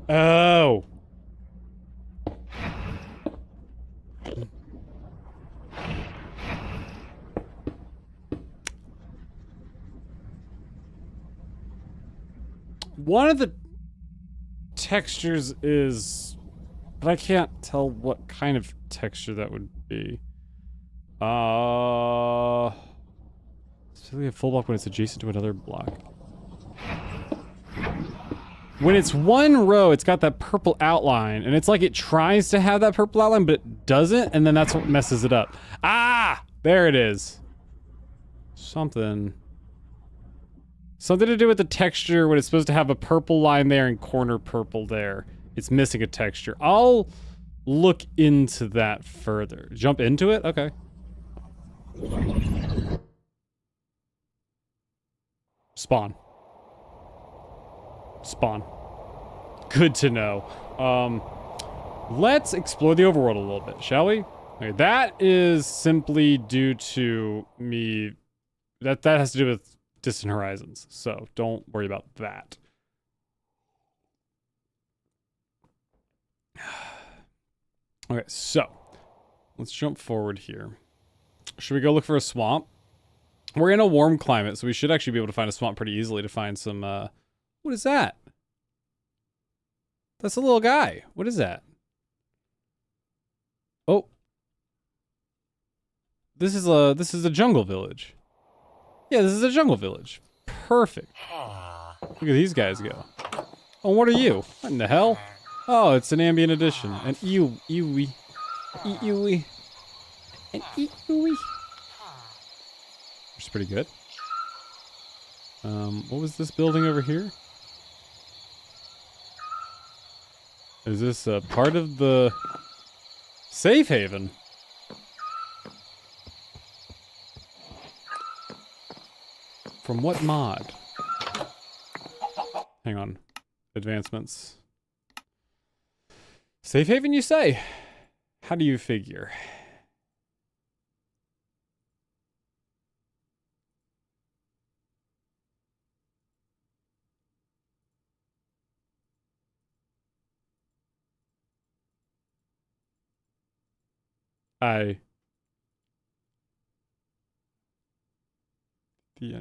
A: Oh. One of the textures is, but I can't tell what kind of texture that would be. It's really a full block when it's adjacent to another block. When it's one row, it's got that purple outline, and it's like it tries to have that purple outline, but it doesn't, and then that's what messes it up. Ah! There it is. Something to do with the texture when it's supposed to have a purple line there and corner purple there. It's missing a texture. I'll look into that further. Jump into it? Okay. Spawn. Spawn. Good to know. Let's explore the overworld a little bit, shall we? Okay, that is simply due to me. That has to do with Distant Horizons, so don't worry about that. Okay, so let's jump forward here. Should we go look for a swamp? We're in a warm climate, so we should actually be able to find a swamp pretty easily to find some, what is that? That's a little guy. What is that? Oh. This is a jungle village. Yeah, this is a jungle village. Perfect. Look at these guys go. Oh, what are you? What in the hell? Oh, it's an ambient edition. An eewee. Eewee. An eewee. Which is pretty good. What was this building over here? Is this a part of the safe haven? From what mod? Hang on. Advancements. Safe haven, you say? How do you figure?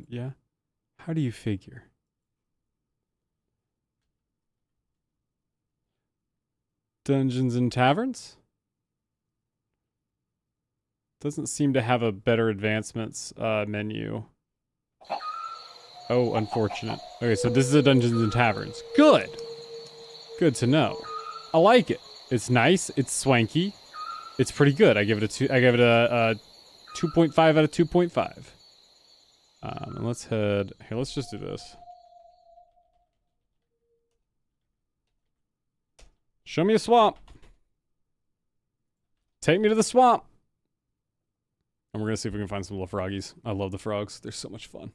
A: Yeah? How do you figure? Dungeons and Taverns? Doesn't seem to have a better advancements menu. Oh, unfortunate. Okay, so this is a Dungeons and Taverns. Good! Good to know. I like it. It's nice, it's swanky. It's pretty good. I give it a 2.5 out of 2.5. And let's head here. Let's just do this. Show me a swamp. Take me to the swamp. And we're gonna see if we can find some little froggies. I love the frogs. They're so much fun.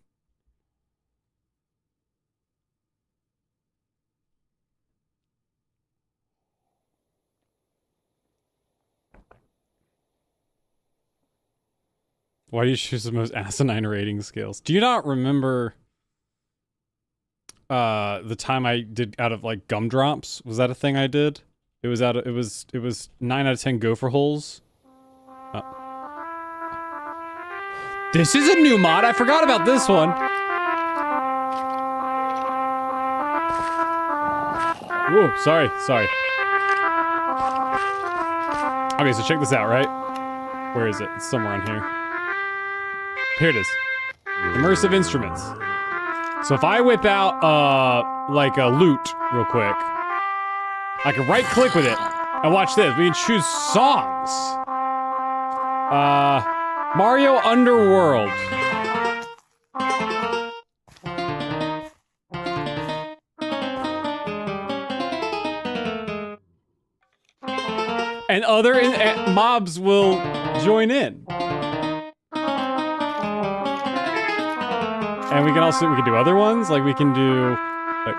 A: Why do you choose the most asinine rating scales? Do you not remember the time I did out of like gumdrops? Was that a thing I did? It was 9 out of 10 gopher holes. This is a new mod. I forgot about this one. Whoa, sorry. Okay, so check this out, right? Where is it? It's somewhere on here. Here it is. Immersive instruments. So if I whip out, like a lute real quick, I can right click with it and watch this. We can choose songs. Mario Underworld. And other mobs will join in. And we can do other ones, like we can do, like,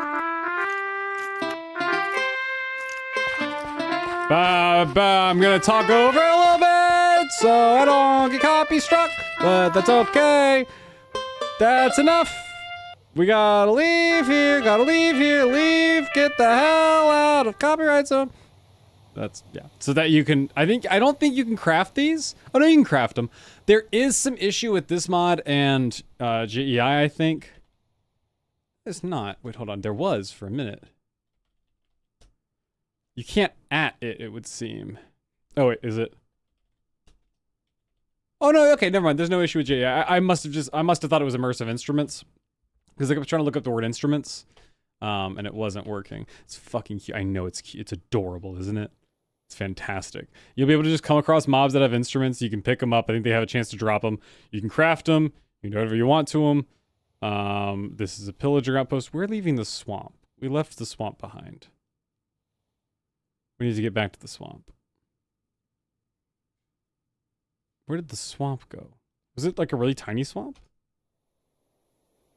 A: I'm gonna talk over a little bit, so I don't get copy struck, but that's okay. That's enough. We gotta leave here, leave, get the hell out of copyright zone. That's, yeah. So that you can, I don't think you can craft these. Oh no, you can craft them. There is some issue with this mod and JEI, I think. It's not. Wait, hold on. There was for a minute. You can't at it, it would seem. Oh wait, is it? Oh no, okay, never mind. There's no issue with JEI. I must have thought it was immersive instruments. Because I was trying to look up the word instruments. And it wasn't working. It's fucking cute. I know it's cute. It's adorable, isn't it? It's fantastic. You'll be able to just come across mobs that have instruments. You can pick them up. I think they have a chance to drop them. You can craft them. You can do whatever you want to them. This is a pillager outpost. We're leaving the swamp. We left the swamp behind. We need to get back to the swamp. Where did the swamp go? Was it like a really tiny swamp?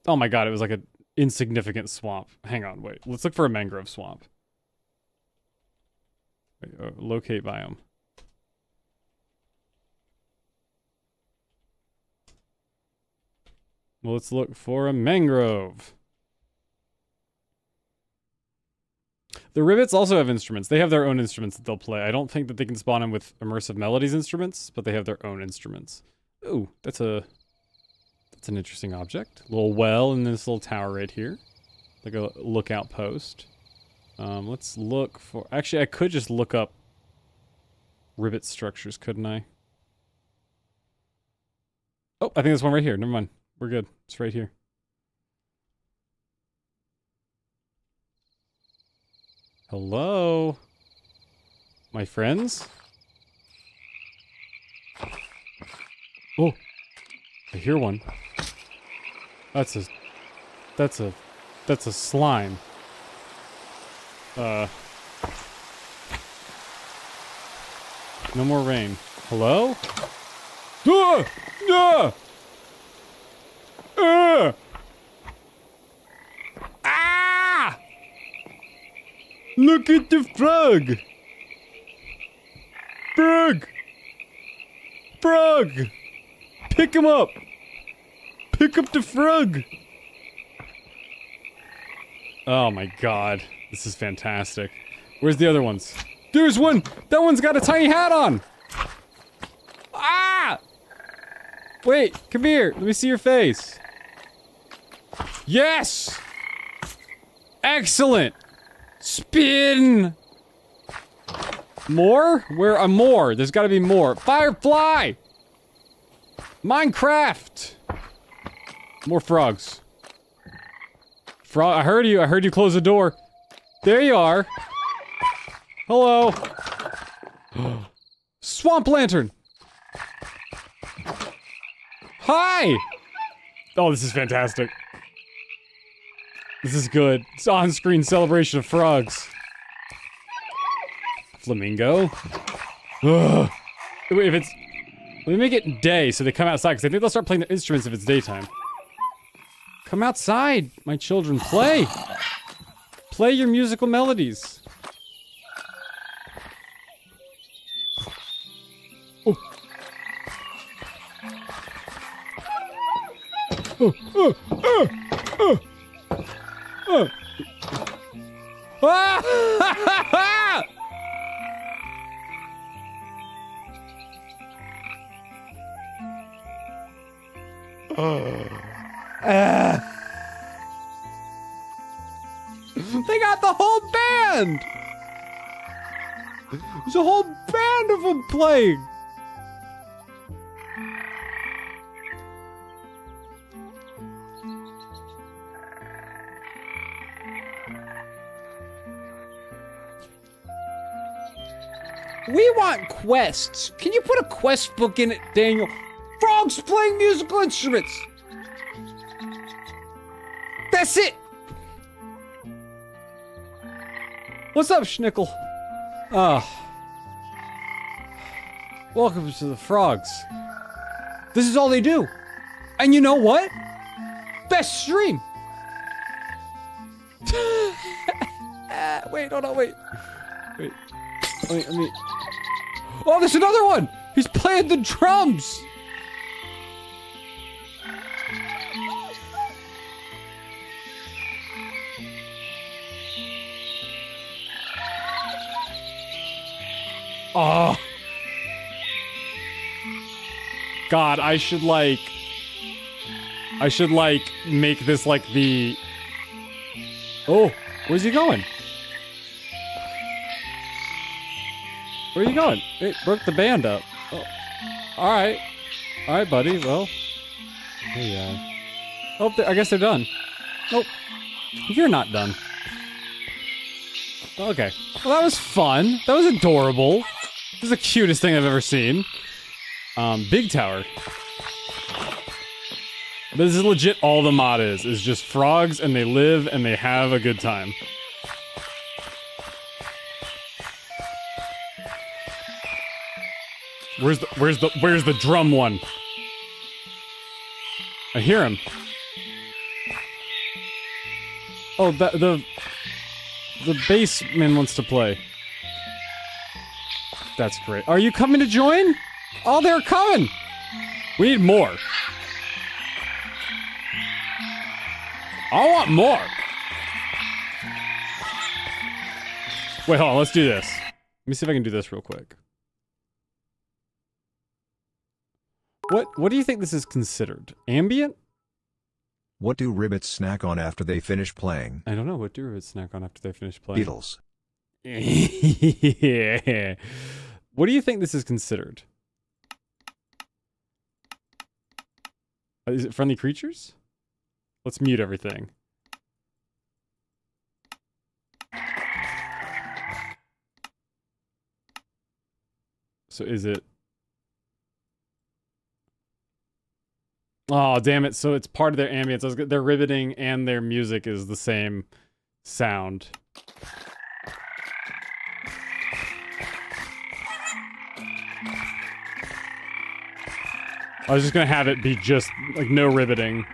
A: Oh my god, it was like an insignificant swamp. Hang on, wait. Let's look for a mangrove swamp. Wait, locate biome. Well, let's look for a mangrove. The Ribbits also have instruments. They have their own instruments that they'll play. I don't think that they can spawn in with Immersive Melodies instruments, but they have their own instruments. Ooh, that's an interesting object. A little well in this little tower right here. Like a lookout post. Let's look for... Actually, I could just look up Ribbit structures, couldn't I? Oh, I think there's one right here. Never mind. We're good. It's right here. Hello? My friends? Oh, I hear one. That's a slime. No more rain. Hello? Ah! Ah! Ah! Ah! Look at the frog! Frog! Frog! Pick him up! Pick up the frog! Oh my god. This is fantastic. Where's the other ones? There's one! That one's got a tiny hat on! Ah! Wait, come here. Let me see your face. Yes! Excellent! Spin! More? Where? More. There's gotta be more. Firefly! Minecraft! More frogs. Frog, I heard you. I heard you close the door. There you are. Hello. Swamp lantern. Hi! Oh, this is fantastic. This is good. It's on-screen celebration of frogs. Flamingo. Ugh. If it's... Let me make it day so they come outside, because I think they'll start playing their instruments if it's daytime. Come outside, my children. Play! Play your musical melodies. Oh. Ah! They got the whole band! There's a whole band of them playing! We want quests. Can you put a quest book in it, Daniel? Frogs playing musical instruments. That's it. What's up, Schnickel? Welcome to the frogs. This is all they do. And you know what? Best stream. Wait, hold on, wait. Wait. Let me... Oh, there's another one! He's playing the drums! Oh. God, I should like make this like the... Oh, where's he going? Where are you going? It broke the band up. Oh. Alright. Alright, buddy. Well. Hey, oh, I guess they're done. Nope. You're not done. Okay. Well, that was fun. That was adorable. This is the cutest thing I've ever seen. Big tower. But this is legit all the mod is just frogs and they live and they have a good time. Where's the drum one? I hear him. Oh, the bassman wants to play. That's great. Are you coming to join? Oh, they're coming. We need more. I want more. Wait, hold on. Let's do this. Let me see if I can do this real quick. What do you think this is considered? Ambient?
C: What do Ribbits snack on after they finish playing?
A: I don't know. What do Ribbits snack on after they finish playing?
C: Beatles.
A: Yeah. What do you think this is considered? Is it friendly creatures? Let's mute everything. So is it... Oh, damn it. So it's part of their ambience. Their ribbiting and their music is the same sound. I was just gonna have it be just, like, no ribbiting.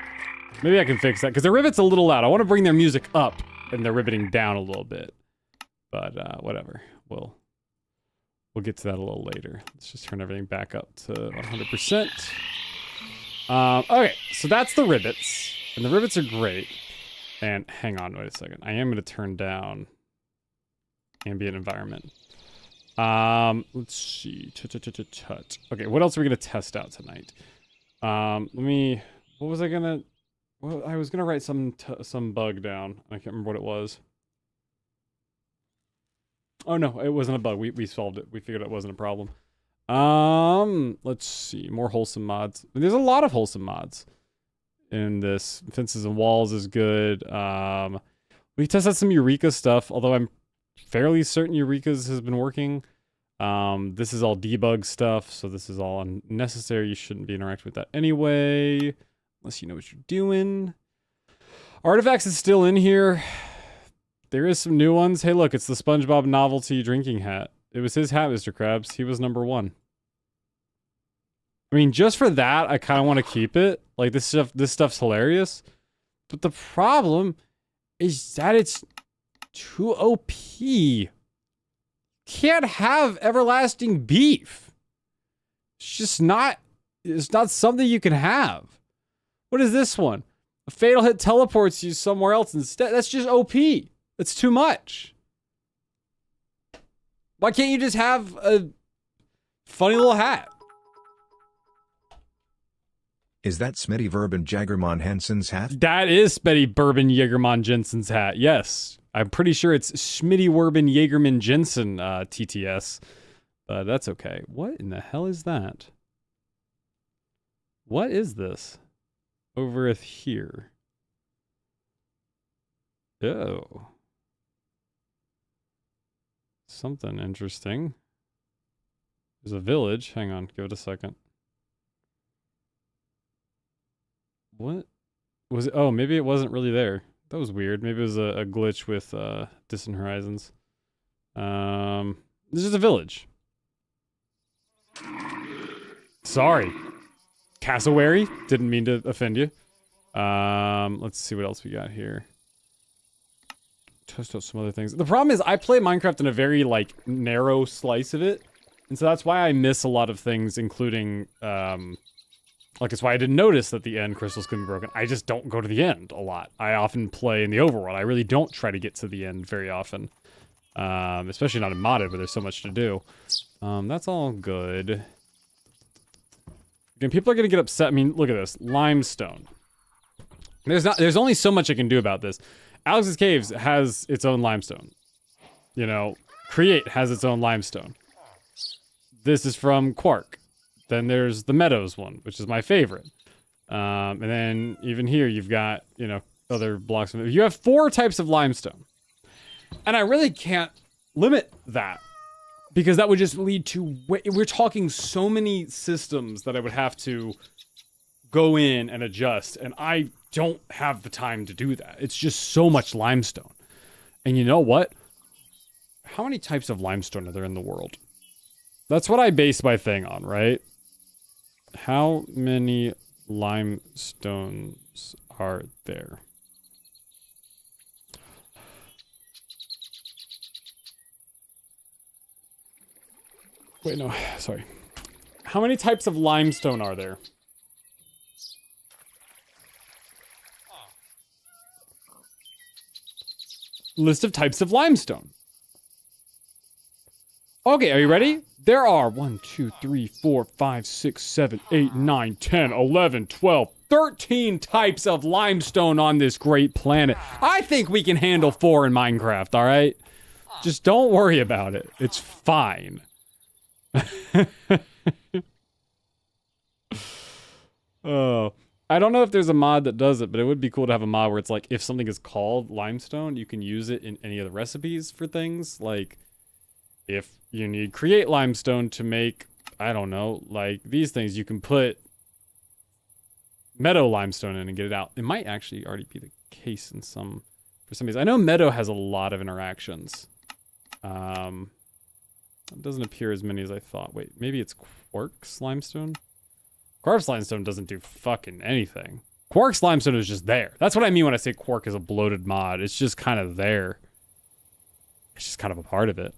A: Maybe I can fix that, because the rivet's a little loud. I want to bring their music up, and their ribbiting down a little bit. But, whatever. We'll get to that a little later. Let's just turn everything back up to 100%. Okay, so that's the ribbits. And the ribbits are great. And hang on, wait a second. I am going to turn down ambient environment. Let's see. Okay, what else are we going to test out tonight? What was I going to... Well, I was going to write some bug down. I can't remember what it was. Oh, no, it wasn't a bug. We solved it. We figured it wasn't a problem. Let's see. More wholesome mods. There's a lot of wholesome mods in this. Fences and walls is good. We tested out some Eureka stuff, although I'm fairly certain Eureka's has been working. This is all debug stuff, so this is all unnecessary. You shouldn't be interacting with that anyway, unless you know what you're doing. Artifacts is still in here. There is some new ones. Hey, look, it's the SpongeBob novelty drinking hat. It was his hat, Mr. Krabs. He was number 1. I mean, just for that, I kind of want to keep it. Like, this stuff's hilarious. But the problem is that it's too OP. Can't have everlasting beef. It's not something you can have. What is this one? A fatal hit teleports you somewhere else instead. That's just OP. That's too much. Why can't you just have a funny little hat?
C: Is that Smitty Verben Jagermon Hensen's hat?
A: That is Smitty Bourbon Jagermon Jensen's hat. Yes. I'm pretty sure it's Smitty Werben Jagerman Jensen TTS. That's okay. What in the hell is that? What is this? Over here. Oh. Something interesting. There's a village. Hang on, give it a second. What was it? Oh, maybe it wasn't really there. That was weird. Maybe it was a glitch with Distant Horizons. This is a village. Sorry. Cassowary. Didn't mean to offend you. Let's see what else we got here. Test out some other things. The problem is I play Minecraft in a very, like, narrow slice of it. And so that's why I miss a lot of things, including, like, it's why I didn't notice that the end crystals couldn't be broken. I just don't go to the end a lot. I often play in the overworld. I really don't try to get to the end very often. Especially not in modded, where there's so much to do. That's all good. Again, people are gonna get upset. I mean, look at this. Limestone. There's only so much I can do about this. Alex's Caves has its own limestone. You know, Create has its own limestone. This is from Quark. Then there's the Meadows one, which is my favorite. And then even here you've got, you know, other blocks. You have 4 types of limestone. And I really can't limit that. Because that would just lead to... We're talking so many systems that I would have to go in and adjust. And I don't have the time to do that. It's just so much limestone. And you know what? How many types of limestone are there in the world? That's what I base my thing on, right? How many limestones are there? Wait, no, sorry. How many types of limestone are there? List of types of limestone. Okay, are you ready? There are 1, 2, 3, 4, 5, 6, 7, 8, 9, 10, 11, 12, 13 types of limestone on this great planet. I think we can handle 4 in Minecraft, all right? Just don't worry about it. It's fine. Oh, I don't know if there's a mod that does it, but it would be cool to have a mod where it's like, if something is called limestone, you can use it in any of the recipes for things. Like, if you need create limestone to make, I don't know, like these things, you can put meadow limestone in and get it out. It might actually already be the case in some, for some reason. I know meadow has a lot of interactions. It doesn't appear as many as I thought. Wait, maybe it's Quark's limestone? Quark's limestone doesn't do fucking anything. Quark's limestone is just there. That's what I mean when I say Quark is a bloated mod. It's just kind of there. It's just kind of a part of it.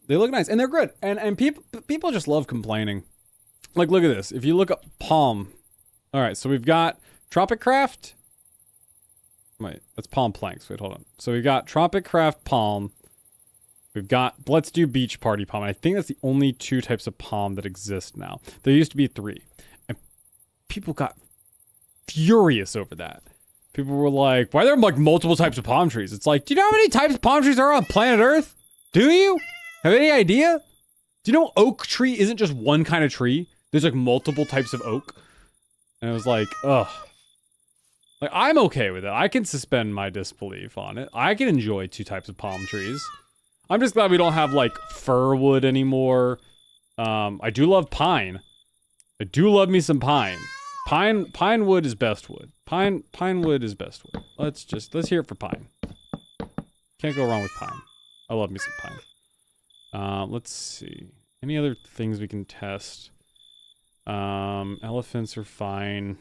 A: They look nice and they're good. And people just love complaining. Like, look at this. If you look up palm. All right, so we've got Tropic Craft. Wait, that's palm planks. Wait, hold on. So we've got Tropic Craft palm. We've got Let's Do Beach Party palm. And I think that's the only 2 types of palm that exist now. There used to be 3. And people got furious over that. People were like, why are there like multiple types of palm trees? It's like, do you know how many types of palm trees there are on planet Earth? Do you? Have any idea? Do you know oak tree isn't just one kind of tree? There's like multiple types of oak. And it was like, ugh. Like, I'm okay with it. I can suspend my disbelief on it. I can enjoy 2 types of palm trees. I'm just glad we don't have, like, fir wood anymore. I do love pine. I do love me some pine. Pine wood is best wood. Pine wood is best wood. Let's hear it for pine. Can't go wrong with pine. I love me some pine. Let's see. Any other things we can test? Elephants are fine.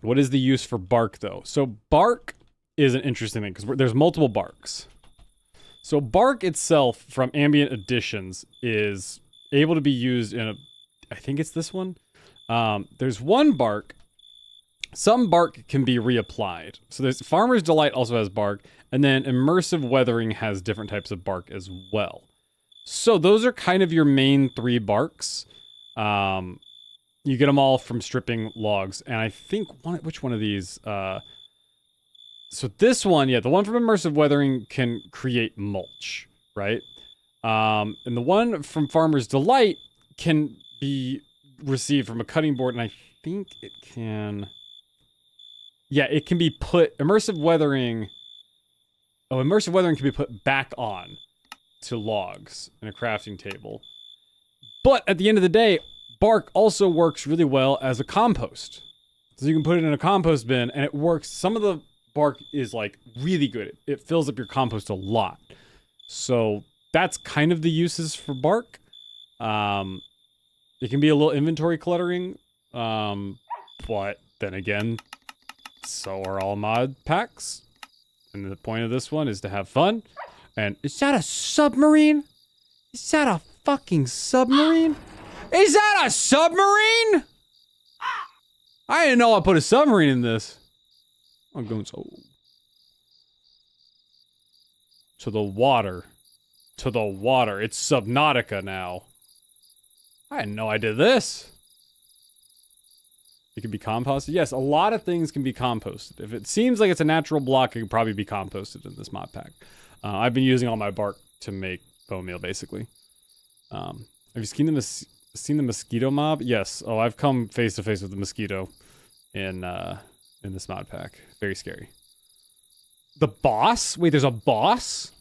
A: What is the use for bark, though? So bark is an interesting thing, because there's multiple barks. So bark itself, from ambient additions, is able to be used in I think it's this one. There's one bark. Some bark can be reapplied. So there's Farmer's Delight also has bark, and then Immersive Weathering has different types of bark as well. So those are kind of your main 3 barks. You get them all from stripping logs, and I think which one of these? So this one, yeah, the one from Immersive Weathering can create mulch, right? And the one from Farmer's Delight can be received from a cutting board, and I think it can... Yeah, it can be put... Immersive Weathering can be put back on to logs in a crafting table. But at the end of the day, bark also works really well as a compost. So you can put it in a compost bin, and it works. Some of the bark is like really good. It fills up your compost a lot. So that's kind of the uses for bark. It can be a little inventory cluttering, but then again, so are all mod packs. And the point of this one is to have fun. And is that a submarine? Is that a fucking submarine? Is that a submarine? I didn't know I put a submarine in this. I'm going so... To the water. To the water. It's Subnautica now. I didn't know I did this. It can be composted. Yes, a lot of things can be composted. If it seems like it's a natural block, it could probably be composted in this mod pack. I've been using all my bark to make bone meal, basically. Have you seen the mosquito mob? Yes. Oh, I've come face to face with the mosquito in this mod pack. Very scary. The boss? Wait, there's a boss?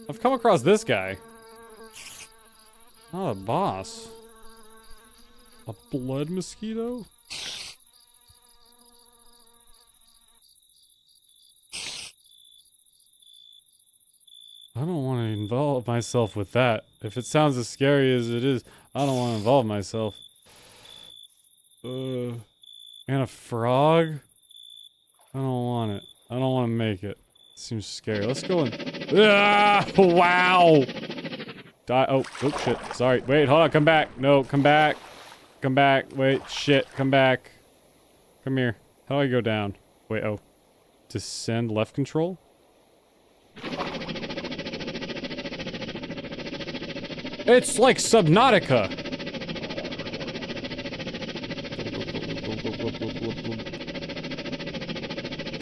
A: I've come across this guy. Not a boss. A blood mosquito? I don't want to involve myself with that. If it sounds as scary as it is, I don't want to involve myself. And a frog? I don't want it. I don't want to make it. Seems scary. Let's go in. Ah! Wow! Die. Oh, shit. Sorry. Wait, hold on. Come back. No, come back. Come back. Wait, shit. Come back. Come here. How do I go down? Wait, oh. Descend left control? It's like Subnautica.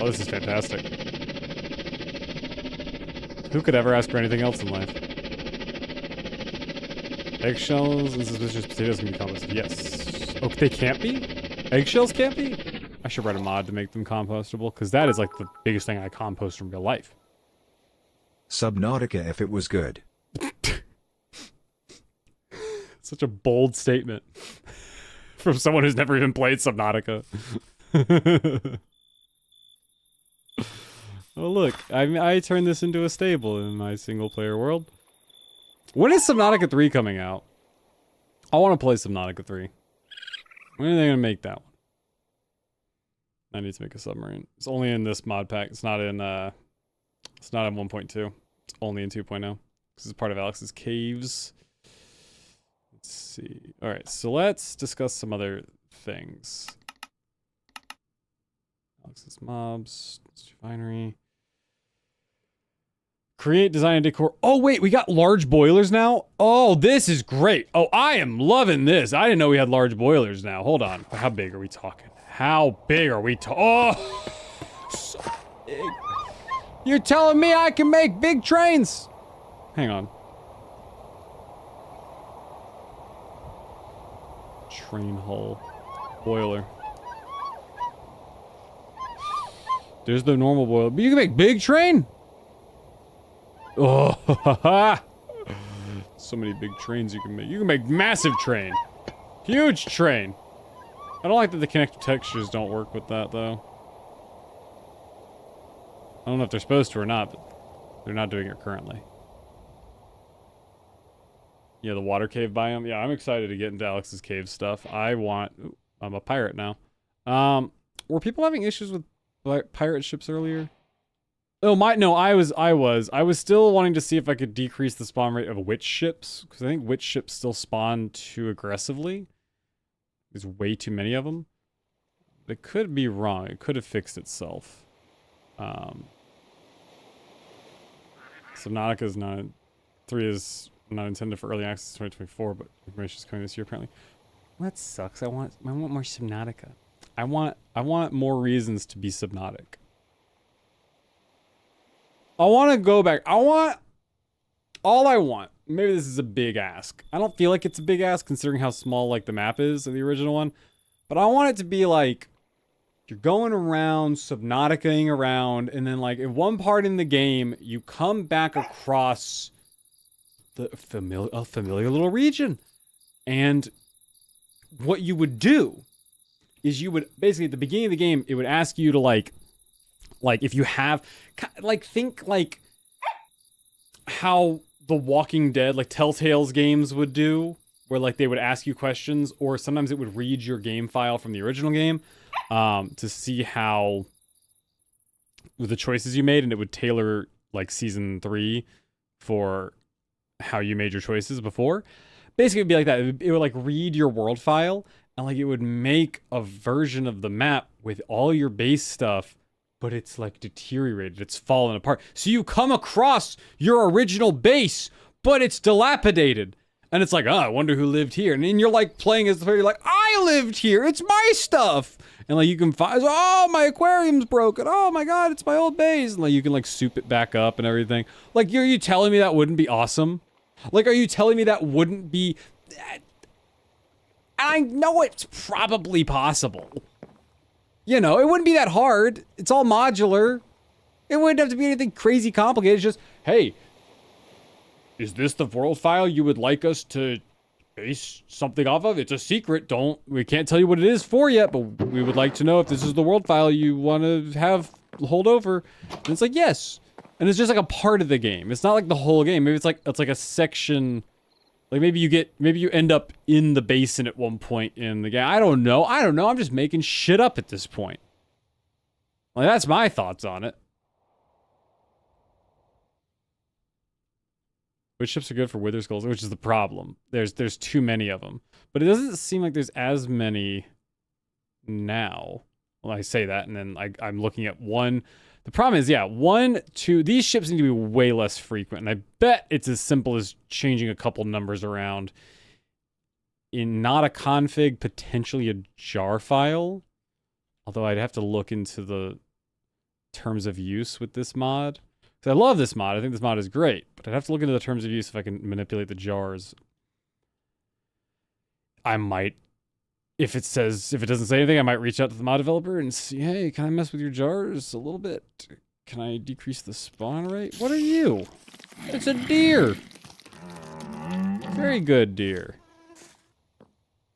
A: Oh, this is fantastic. Who could ever ask for anything else in life? Eggshells and suspicious potatoes can be composted. Yes. Oh, they can't be? Eggshells can't be? I should write a mod to make them compostable, because that is like the biggest thing I compost in real life.
C: Subnautica if it was good.
A: Such a bold statement from someone who's never even played Subnautica. Oh look, I turned this into a stable in my single player world. When is Subnautica 3 coming out? I want to play Subnautica 3. When are they going to make that one? I need to make a submarine. It's only in this mod pack. It's not in 1.2. It's only in 2.0. This is part of Alex's caves. Let's see. All right, so let's discuss some other things. Alex's mobs, refinery. Create, design, and decor. Oh, wait, we got large boilers now? Oh, this is great. Oh, I am loving this. I didn't know we had large boilers now. Hold on. How big are we talking? How big are we talking? Oh, so big. You're telling me I can make big trains? Hang on. Train hull. Boiler. There's the normal boil. But you can make big train. Oh, so many big trains you can make. You can make massive train. Huge train. I don't like that the connective textures don't work with that, though. I don't know if they're supposed to or not, but they're not doing it currently. Yeah, the water cave biome. Yeah, I'm excited to get into Alex's cave stuff. I'm a pirate now. Were people having issues with pirate ships earlier? Oh, I was still wanting to see if I could decrease the spawn rate of witch ships, because I think witch ships still spawn too aggressively. There's way too many of them. It could be wrong. It could have fixed itself. Subnautica's not... 3 is not intended for early access 2024, but information is coming this year apparently. Well, that sucks. I want more Subnautica. I want more reasons to be Subnautic. I want to go back. All I want, maybe this is a big ask. I don't feel like it's a big ask considering how small like the map is of the original one, but I want it to be like you're going around, Subnauticaing around, and then like in one part in the game, you come back across a familiar little region. And what you would do is you would basically at the beginning of the game, it would ask you to like if you have, like think like how The Walking Dead, like Telltale's games would do, where like they would ask you questions, or sometimes it would read your game file from the original game to see how the choices you made, and it would tailor like season 3 for how you made your choices before. Basically, it'd be like that. It would like read your world file, and like it would make a version of the map with all your base stuff, but it's like deteriorated. It's fallen apart. So you come across your original base, but it's dilapidated. And it's like, oh, I wonder who lived here. And then you're like playing as the player, you're like, I lived here. It's my stuff. And like you can find, oh, my aquarium's broken. Oh my God, it's my old base. And like you can like soup it back up and everything. Like, are you telling me that wouldn't be awesome? Like, are you telling me that wouldn't be... I know it's probably possible. You know, it wouldn't be that hard. It's all modular. It wouldn't have to be anything crazy complicated. It's just, hey, is this the world file you would like us to base something off of? It's a secret. We can't tell you what it is for yet, but we would like to know if this is the world file you want to have hold over. And it's like, yes. And it's just like a part of the game. It's not like the whole game. Maybe it's like a section. Like maybe you end up in the basin at one point in the game. I don't know. I'm just making shit up at this point. Like that's my thoughts on it. Which ships are good for Wither Skulls, which is the problem. There's too many of them. But it doesn't seem like there's as many now. Well, I say that, and then I'm looking at one. The problem is, yeah, 1, 2, these ships need to be way less frequent, and I bet it's as simple as changing a couple numbers around. In not a config, potentially a jar file. Although I'd have to look into the terms of use with this mod. I love this mod. I think this mod is great, but I'd have to look into the terms of use if I can manipulate the jars. I might, if it doesn't say anything, I might reach out to the mod developer and see, hey, can I mess with your jars a little bit? Can I decrease the spawn rate? What are you? It's a deer. Very good, deer.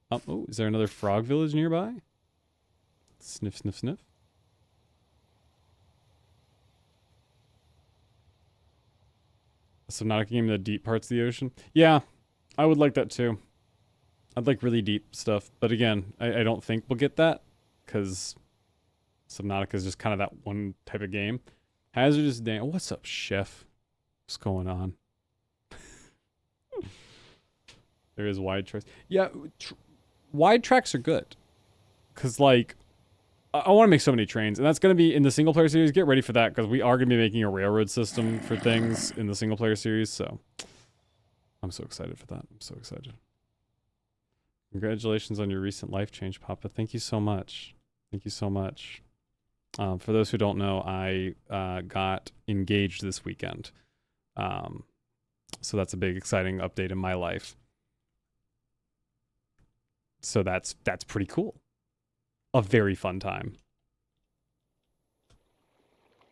A: Oh, is there another frog village nearby? Sniff, sniff, sniff. A Subnautica game in the deep parts of the ocean. Yeah, I would like that too. I'd like really deep stuff. But again, I don't think we'll get that. Because Subnautica is just kind of that one type of game. Hazardous Dam. What's up, chef? What's going on? There is wide tracks. Yeah, wide tracks are good. Because, like, I want to make so many trains, and that's going to be in the single player series. Get ready for that, because we are going to be making a railroad system for things in the single player series, so I'm so excited for that. I'm so excited. Congratulations on your recent life change, Papa. Thank you so much. Thank you so much. For those who don't know, I got engaged this weekend. So that's a big, exciting update in my life. So that's pretty cool. A very fun time.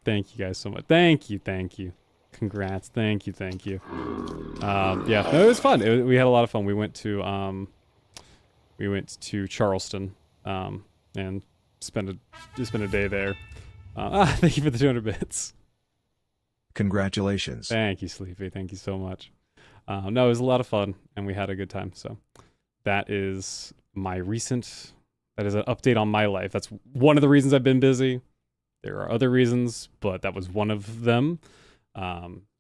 A: Thank you guys so much. Thank you. Congrats. Thank you. Yeah, no, it was fun. We had a lot of fun. We went to Charleston, and spent a day there. Thank you for the 200 bits.
C: Congratulations.
A: Thank you, Sleepy. Thank you so much. No, it was a lot of fun, and we had a good time. So that is an update on my life. That's one of the reasons I've been busy. There are other reasons, but that was one of them.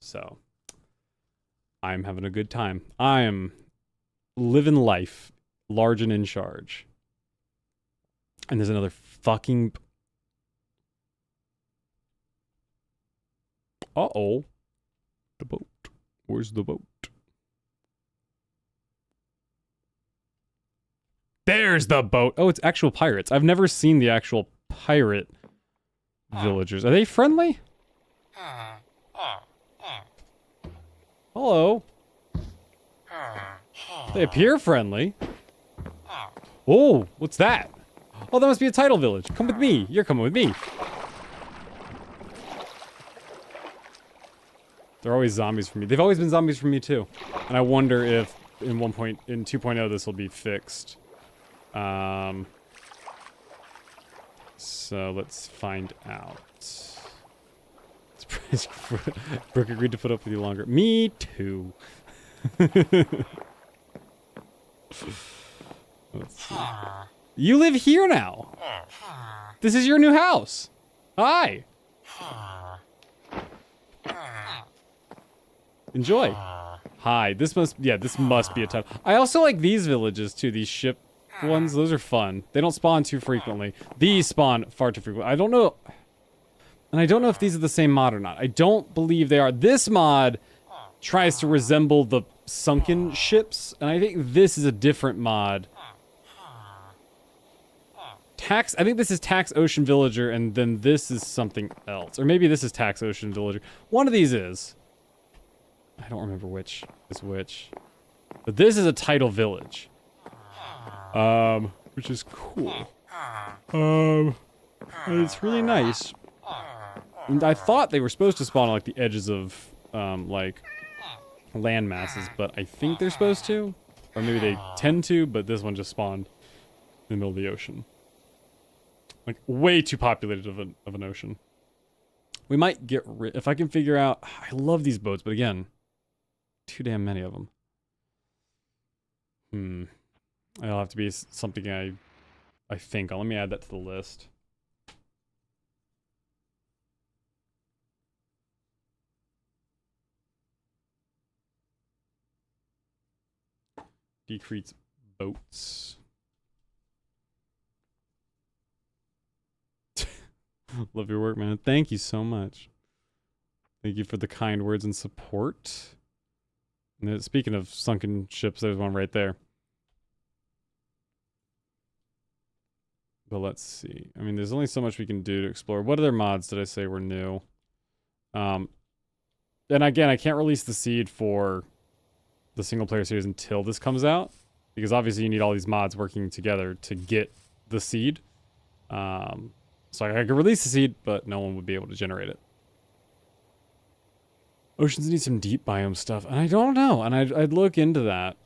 A: So I'm having a good time. I am living life large and in charge. And there's another fucking... Uh-oh. The boat. Where's the boat? There's the boat. Oh, it's actual pirates. I've never seen the actual pirate villagers. Are they friendly? Hello. They appear friendly. Oh, what's that? Oh, that must be a tidal village. Come with me. You're coming with me. They're always zombies for me. They've always been zombies for me too. And I wonder if in 2.0 this will be fixed. So let's find out. Brooke agreed to put up with you longer. Me too. Let's see. You live here now. This is your new house. Hi. Enjoy. Hi. This must be a title. I also like these villages too. These ship ones. Those are fun. They don't spawn too frequently. These spawn far too frequently. I don't know. And I don't know if these are the same mod or not. I don't believe they are. This mod tries to resemble the sunken ships, and I think this is a different mod. I think this is Tax Ocean Villager, and then this is something else. Or maybe this is Tax Ocean Villager. One of these is. I don't remember which is which. But this is a tidal village. Which is cool. And it's really nice. And I thought they were supposed to spawn on, like, the edges of, like, land masses, but I think they're supposed to. Or maybe they tend to, but this one just spawned in the middle of the ocean. Like, way too populated of an ocean. We might get rid... If I can figure out... I love these boats, but again, too damn many of them. It'll have to be something I think. Let me add that to the list. Decrease boats. Love your work, man. Thank you so much. Thank you for the kind words and support. And speaking of sunken ships, there's one right there. But let's see. I mean, there's only so much we can do to explore. What other mods did I say were new? And again, I can't release the seed for the single player series until this comes out, because obviously you need all these mods working together to get the seed. So I could release the seed, but no one would be able to generate it. Oceans need some deep biome stuff, and I don't know, and I'd look into that.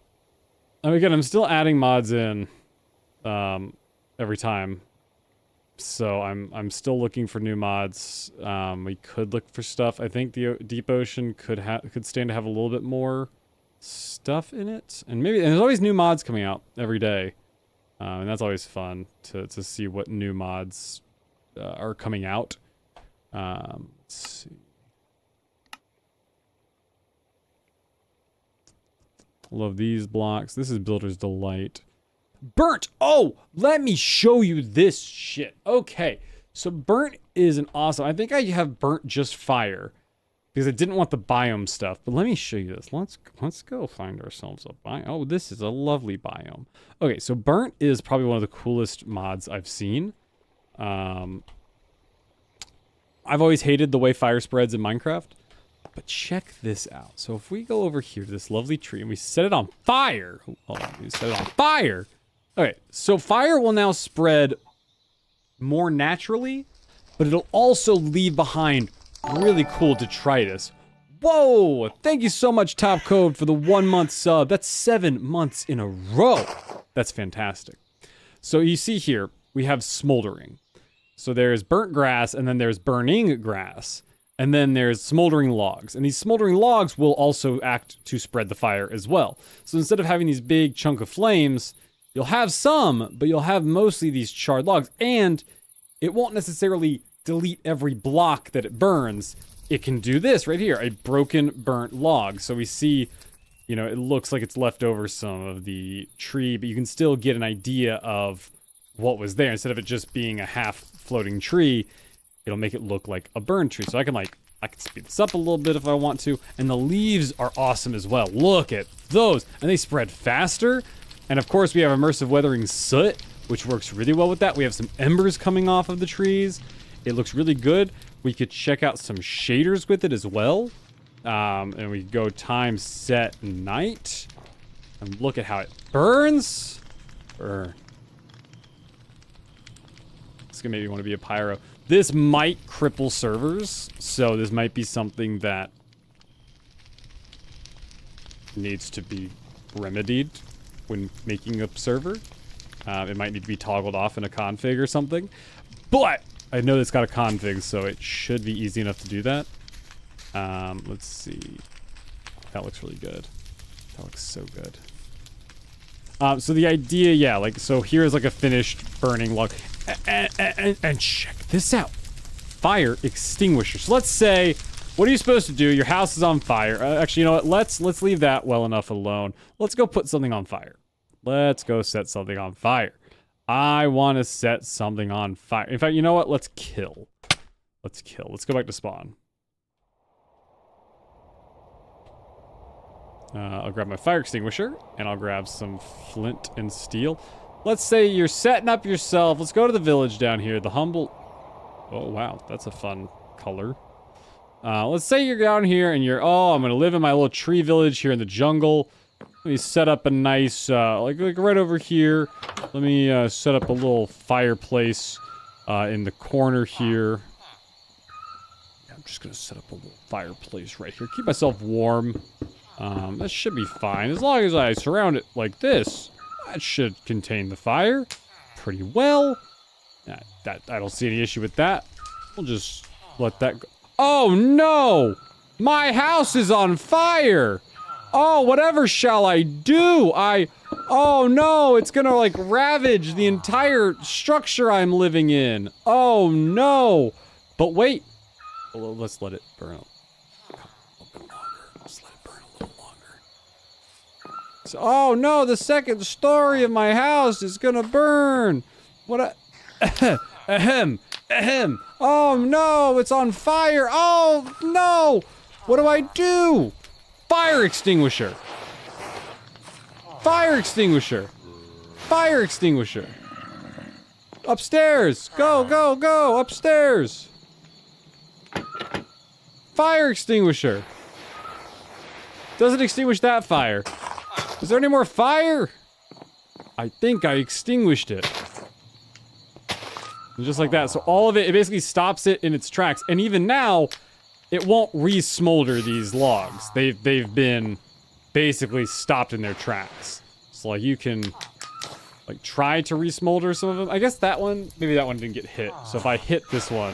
A: And again, I'm still adding mods in every time, so I'm still looking for new mods. We could look for stuff. I think the deep ocean could stand to have a little bit more stuff in it, and there's always new mods coming out every day, and that's always fun to see what new mods are coming out. Let's see. Love these blocks. This is Builder's Delight. Burnt! Oh, let me show you this shit. Okay, so Burnt is an awesome... I think I have Burnt just fire, because I didn't want the biome stuff. But let me show you this. Let's go find ourselves a biome. Oh, this is a lovely biome. Okay, so Burnt is probably one of the coolest mods I've seen. I've always hated the way fire spreads in Minecraft. But check this out. So if we go over here to this lovely tree and we set it on fire. Hold on, we set it on fire. Okay, so fire will now spread more naturally, but it'll also leave behind really cool detritus. Whoa! Thank you so much, Top Code, for the 1 month sub. That's 7 months in a row. That's fantastic. So you see here, we have smoldering. So there's burnt grass, and then there's burning grass. And then there's smoldering logs. And these smoldering logs will also act to spread the fire as well. So instead of having these big chunk of flames, you'll have some, but you'll have mostly these charred logs. And it won't necessarily delete every block that it burns. It can do this right here, a broken burnt log. So we see, you know, it looks like it's left over some of the tree, but you can still get an idea of what was there. Instead of it just being a half floating tree, it'll make it look like a burned tree. So I can speed this up a little bit if I want to. And the leaves are awesome as well. Look at those. And they spread faster. And of course we have immersive weathering soot, which works really well with that. We have some embers coming off of the trees. It looks really good. We could check out some shaders with it as well. And we go time, set, night. And look at how it burns. Burn. It's gonna make me want to be a pyro. This might cripple servers, so this might be something that needs to be remedied when making a server. It might need to be toggled off in a config or something. But I know it's got a config, so it should be easy enough to do that. Let's see. That looks really good. That looks so good. So the idea, yeah, like, so here's like a finished burning log. And check this out. Fire extinguisher. So let's say, what are you supposed to do? Your house is on fire. Actually, you know what? Let's leave that well enough alone. Let's go put something on fire. Let's go set something on fire. I want to set something on fire. In fact, you know what? Let's kill. Let's kill. Let's go back to spawn. I'll grab my fire extinguisher, and I'll grab some flint and steel. Let's say you're setting up yourself. Let's go to the village down here. The humble... Oh, wow. That's a fun color. Let's say you're down here, and you're... Oh, I'm going to live in my little tree village here in the jungle. Let me set up a nice... like right over here. Let me set up a little fireplace in the corner here. Yeah, I'm just going to set up a little fireplace right here. Keep myself warm. That should be fine. As long as I surround it like this, that should contain the fire pretty well. I don't see any issue with that. We'll just let that go. Oh no! My house is on fire! Oh, whatever shall I do? Oh no, it's gonna like ravage the entire structure I'm living in. Oh no! But wait, let's let it burn a little bit longer. Let's let it burn a little longer. So, oh no, the second story of my house is gonna burn. What ahem. Oh no, it's on fire. Oh no! What do I do? Fire extinguisher. Fire extinguisher. Fire extinguisher. Upstairs. Go, go, go. Upstairs. Fire extinguisher. Doesn't extinguish that fire. Is there any more fire? I think I extinguished it. And just like that. So all of it basically stops it in its tracks. And even now, it won't re-smolder these logs. They've been basically stopped in their tracks. So like you can like try to re-smolder some of them. I guess that one, maybe that one didn't get hit. So if I hit this one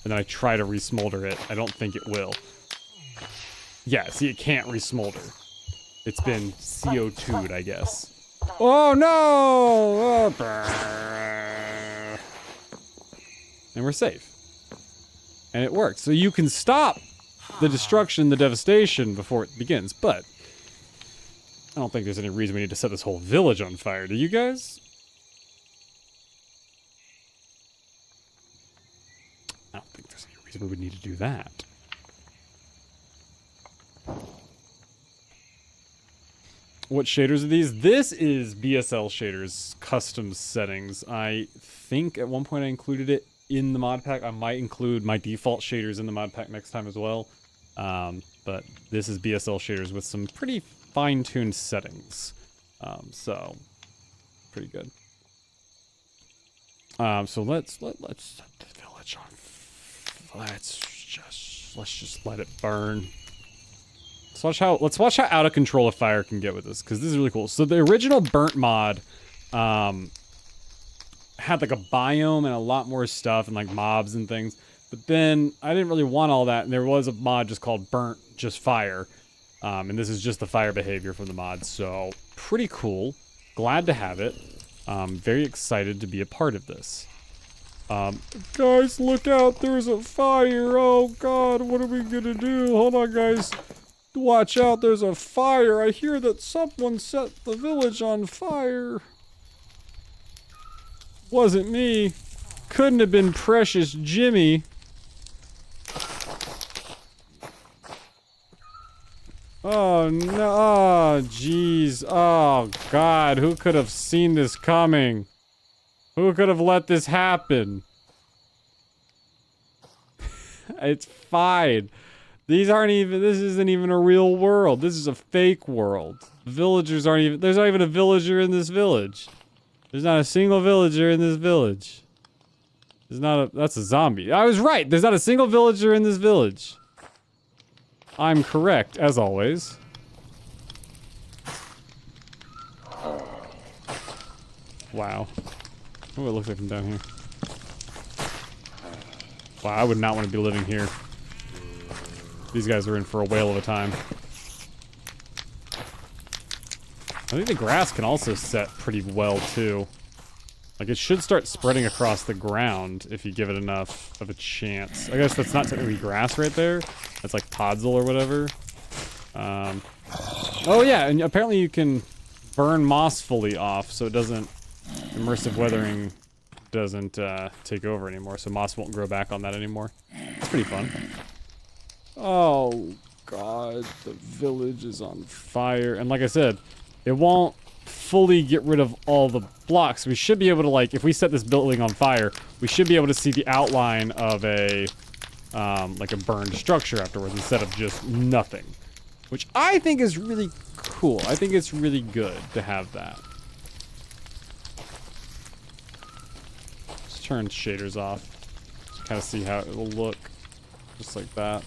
A: and then I try to re-smolder it, I don't think it will. Yeah, see, it can't re-smolder. It's been CO2'd, I guess. Oh no! And we're safe. And it works. So you can stop the destruction, the devastation before it begins. But I don't think there's any reason we need to set this whole village on fire. Do you guys? I don't think there's any reason we would need to do that. What shaders are these? This is BSL shaders, custom settings. I think at one point I included it in the mod pack. I might include my default shaders in the mod pack next time as well. But this is BSL shaders with some pretty fine-tuned settings. So pretty good. So let's set the village on let's just let it burn. Let's watch how out of control a fire can get with this, because this is really cool. So the original burnt mod had like a biome and a lot more stuff and like mobs and things. But then I didn't really want all that, and there was a mod just called burnt just fire. And this is just the fire behavior from the mod, so pretty cool. Glad to have it. Very excited to be a part of this. Guys, look out, there's a fire. Oh god, what are we gonna do? Hold on, guys. Watch out, there's a fire. I hear that someone set the village on fire. Wasn't me. Couldn't have been Precious Jimmy. Oh no, oh jeez, oh god, who could have seen this coming? Who could have let this happen? It's fine. This isn't even a real world. This is a fake world. The villagers aren't even, there's not even a villager in this village. There's not a single villager in this village. That's a zombie. I was right, there's not a single villager in this village. I'm correct, as always. Wow. Oh, it looks like from down here. Wow, I would not want to be living here. These guys are in for a whale of a time. I think the grass can also set pretty well, too. Like, it should start spreading across the ground if you give it enough of a chance. I guess that's not technically grass right there. That's like podzol or whatever. Oh yeah, and apparently you can burn moss fully off, so it doesn't... Immersive weathering doesn't take over anymore, so moss won't grow back on that anymore. It's pretty fun. Oh god, the village is on fire. And like I said, it won't fully get rid of all the blocks. We should be able to, like, if we set this building on fire, we should be able to see the outline of a, like a burned structure afterwards instead of just nothing. Which I think is really cool. I think it's really good to have that. Just turn shaders off. Just kind of see how it will look. Just like that.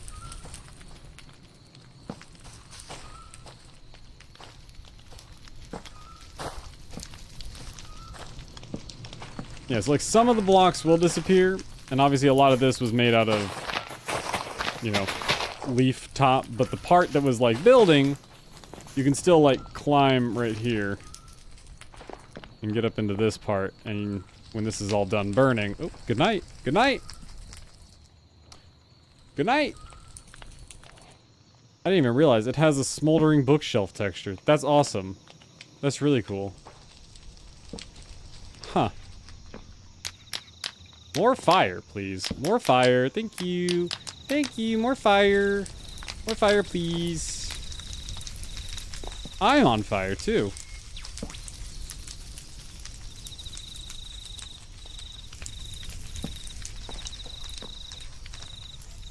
A: Yeah, so like some of the blocks will disappear, and obviously a lot of this was made out of, you know, leaf top, but the part that was like building, you can still like climb right here and get up into this part, and when this is all done burning, oh, good night, good night, good night. I didn't even realize it has a smoldering bookshelf texture. That's awesome. That's really cool. Huh. More fire, please. More fire. Thank you. Thank you. More fire. More fire, please. I'm on fire, too.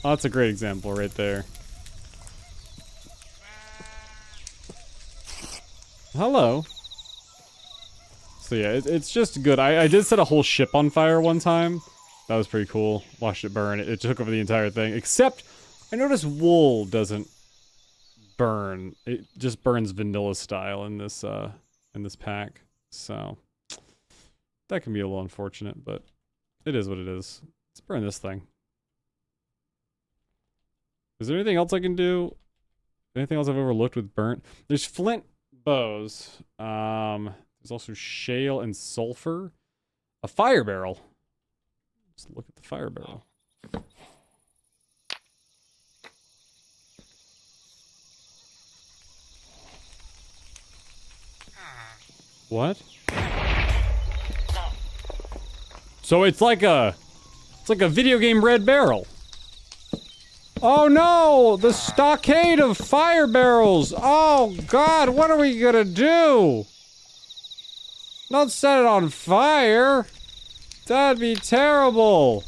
A: Oh, that's a great example right there. Hello. So yeah, it's just good. I did set a whole ship on fire one time. That was pretty cool. Watched it burn. It took over the entire thing. Except, I noticed wool doesn't burn. It just burns vanilla style in this pack. So, that can be a little unfortunate, but it is what it is. Let's burn this thing. Is there anything else I can do? Anything else I've overlooked with burnt? There's flint bows. There's also shale and sulfur. A fire barrel. Let's look at the fire barrel. What? So it's like a video game red barrel. Oh no! The stockade of fire barrels! Oh god, what are we gonna do? Don't set it on fire! That'd be terrible!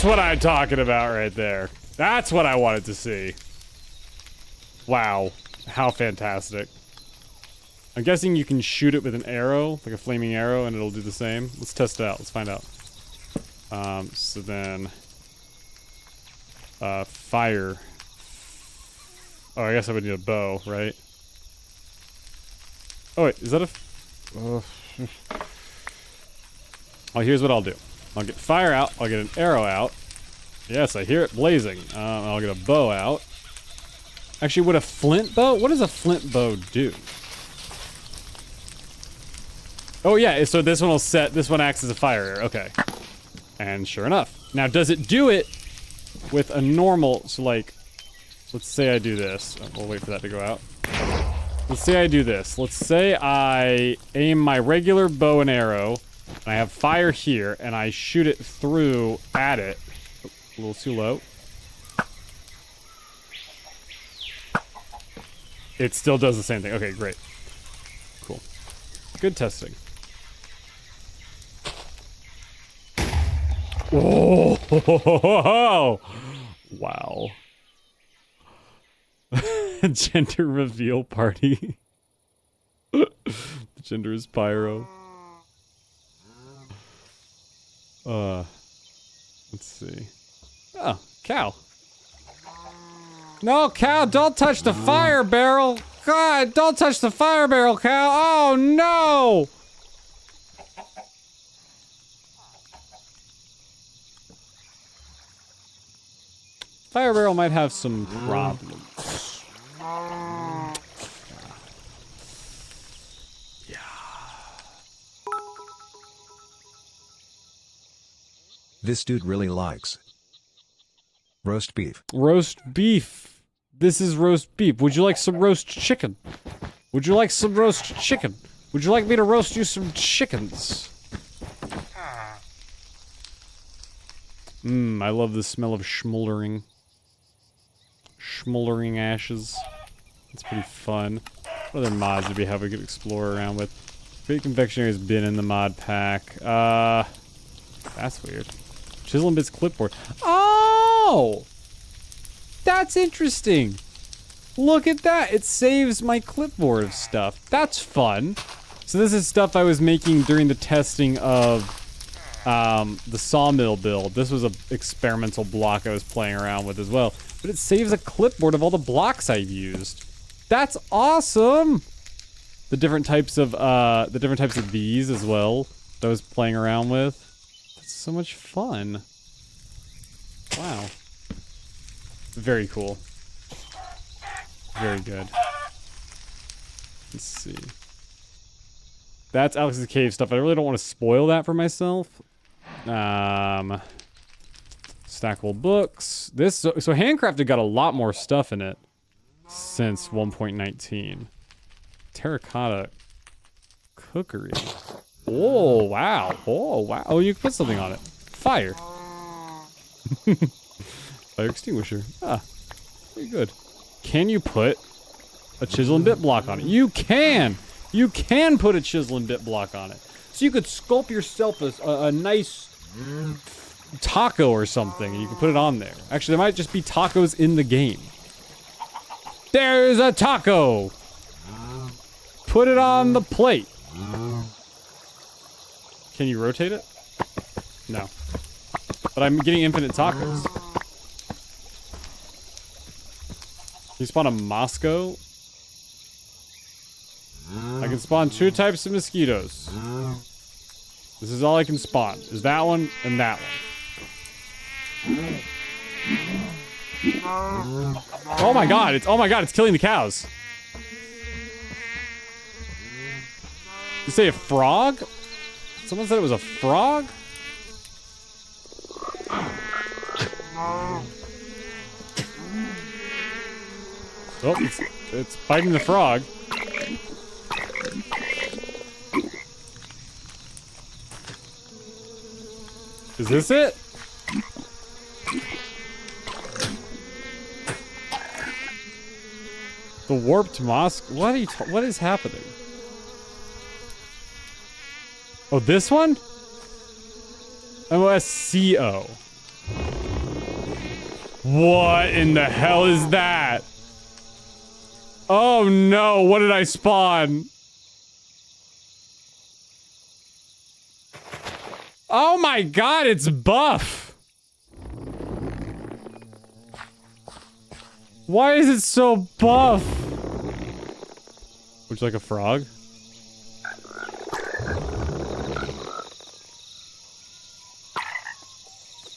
A: what I'm talking about right there. That's what I wanted to see. Wow. How fantastic. I'm guessing you can shoot it with an arrow, like a flaming arrow, and it'll do the same. Let's test it out. Let's find out. So then... fire. Oh, I guess I would need a bow, right? Oh, wait. Is that a... Oh, here's what I'll do. I'll get fire out. I'll get an arrow out. Yes, I hear it blazing. I'll get a bow out. Actually, would a flint bow? What does a flint bow do? Oh yeah, so this one will set. This one acts as a fire arrow. Okay. And sure enough. Now, does it do it with a normal? So like, let's say I do this. We'll wait for that to go out. Let's say I do this. Let's say I aim my regular bow and arrow. And I have fire here, and I shoot it through at it. Oh, a little too low. It still does the same thing. Okay, great. Cool. Good testing. Oh! Wow. Gender reveal party. The gender is pyro. Let's see. Oh, cow. No, cow, don't touch the fire barrel. God, don't touch the fire barrel, cow. Oh, no. Fire barrel might have some problems. Yeah.
C: This dude really likes roast beef.
A: Roast beef. This is roast beef. Would you like some roast chicken? Would you like some roast chicken? Would you like me to roast you some chickens? I love the smell of schmoldering. Schmoldering ashes. It's pretty fun. What other mods do we have we could explore around with? Great Confectionery has been in the mod pack. That's weird. Chisel and Bits clipboard. Oh! That's interesting. Look at that. It saves my clipboard of stuff. That's fun. So this is stuff I was making during the testing of the sawmill build. This was an experimental block I was playing around with as well. But it saves a clipboard of all the blocks I've used. That's awesome. The different types of these as well that I was playing around with. That's so much fun. Wow. Very cool. Very good. Let's see. That's Alex's Cave stuff. I really don't want to spoil that for myself. Stackable books. This so Handcrafted got a lot more stuff in it since 1.19. Terracotta cookery. Oh wow. Oh wow. Oh, you can put something on it. Fire. Fire extinguisher. Ah, very good. Can you put a chisel and bit block on it? You can! You can put a chisel and bit block on it. So you could sculpt yourself a nice taco or something, and you can put it on there. Actually, there might just be tacos in the game. There's a taco! Put it on the plate. Can you rotate it? No. But I'm getting infinite tacos. Can you spawn a Moscow? I can spawn 2 types of mosquitoes. This is all I can spawn. Is that one and that one. Oh my god, it's killing the cows. You say a frog? Someone said it was a frog? Oh, it's biting the frog. Is this it? The warped mosque? What is happening? Oh, this one? MOSCO. What in the hell is that? Oh no, what did I spawn? Oh my god, it's buff! Why is it so buff? Would you like a frog?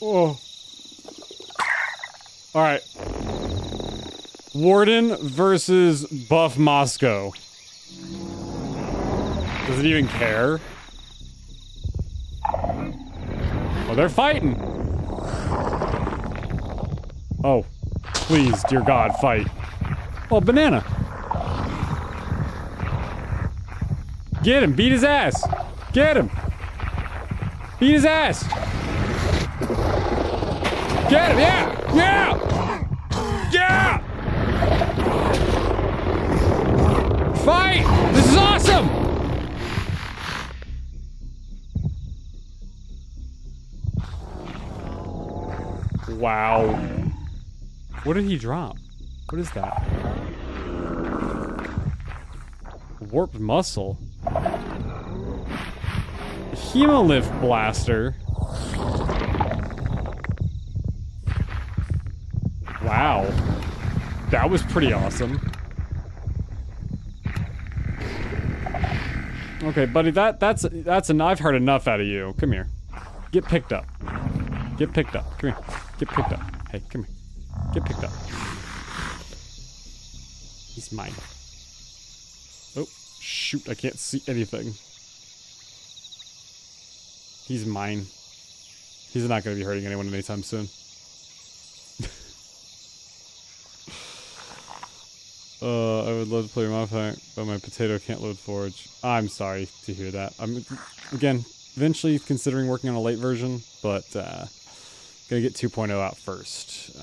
A: Oh. Alright. Warden versus Buff Moscow. Does it even care? Oh, they're fighting! Oh. Please, dear God, fight. Oh, banana. Get him! Beat his ass! Get him! Beat his ass! Get him! Yeah! Yeah! Yeah! Fight! This is awesome! Wow. What did he drop? What is that? Warped muscle. Hemolift blaster. Wow. That was pretty awesome. Okay, buddy, that's I've heard enough out of you. Come here. Get picked up. Get picked up. Come here. Get picked up. Hey, come here. Get picked up. He's mine. Oh, shoot, I can't see anything. He's mine. He's not gonna be hurting anyone anytime soon. I would love to play your mod pack, but my potato can't load Forge. I'm sorry to hear that. I'm, again, eventually considering working on a late version, but gonna get 2.0 out first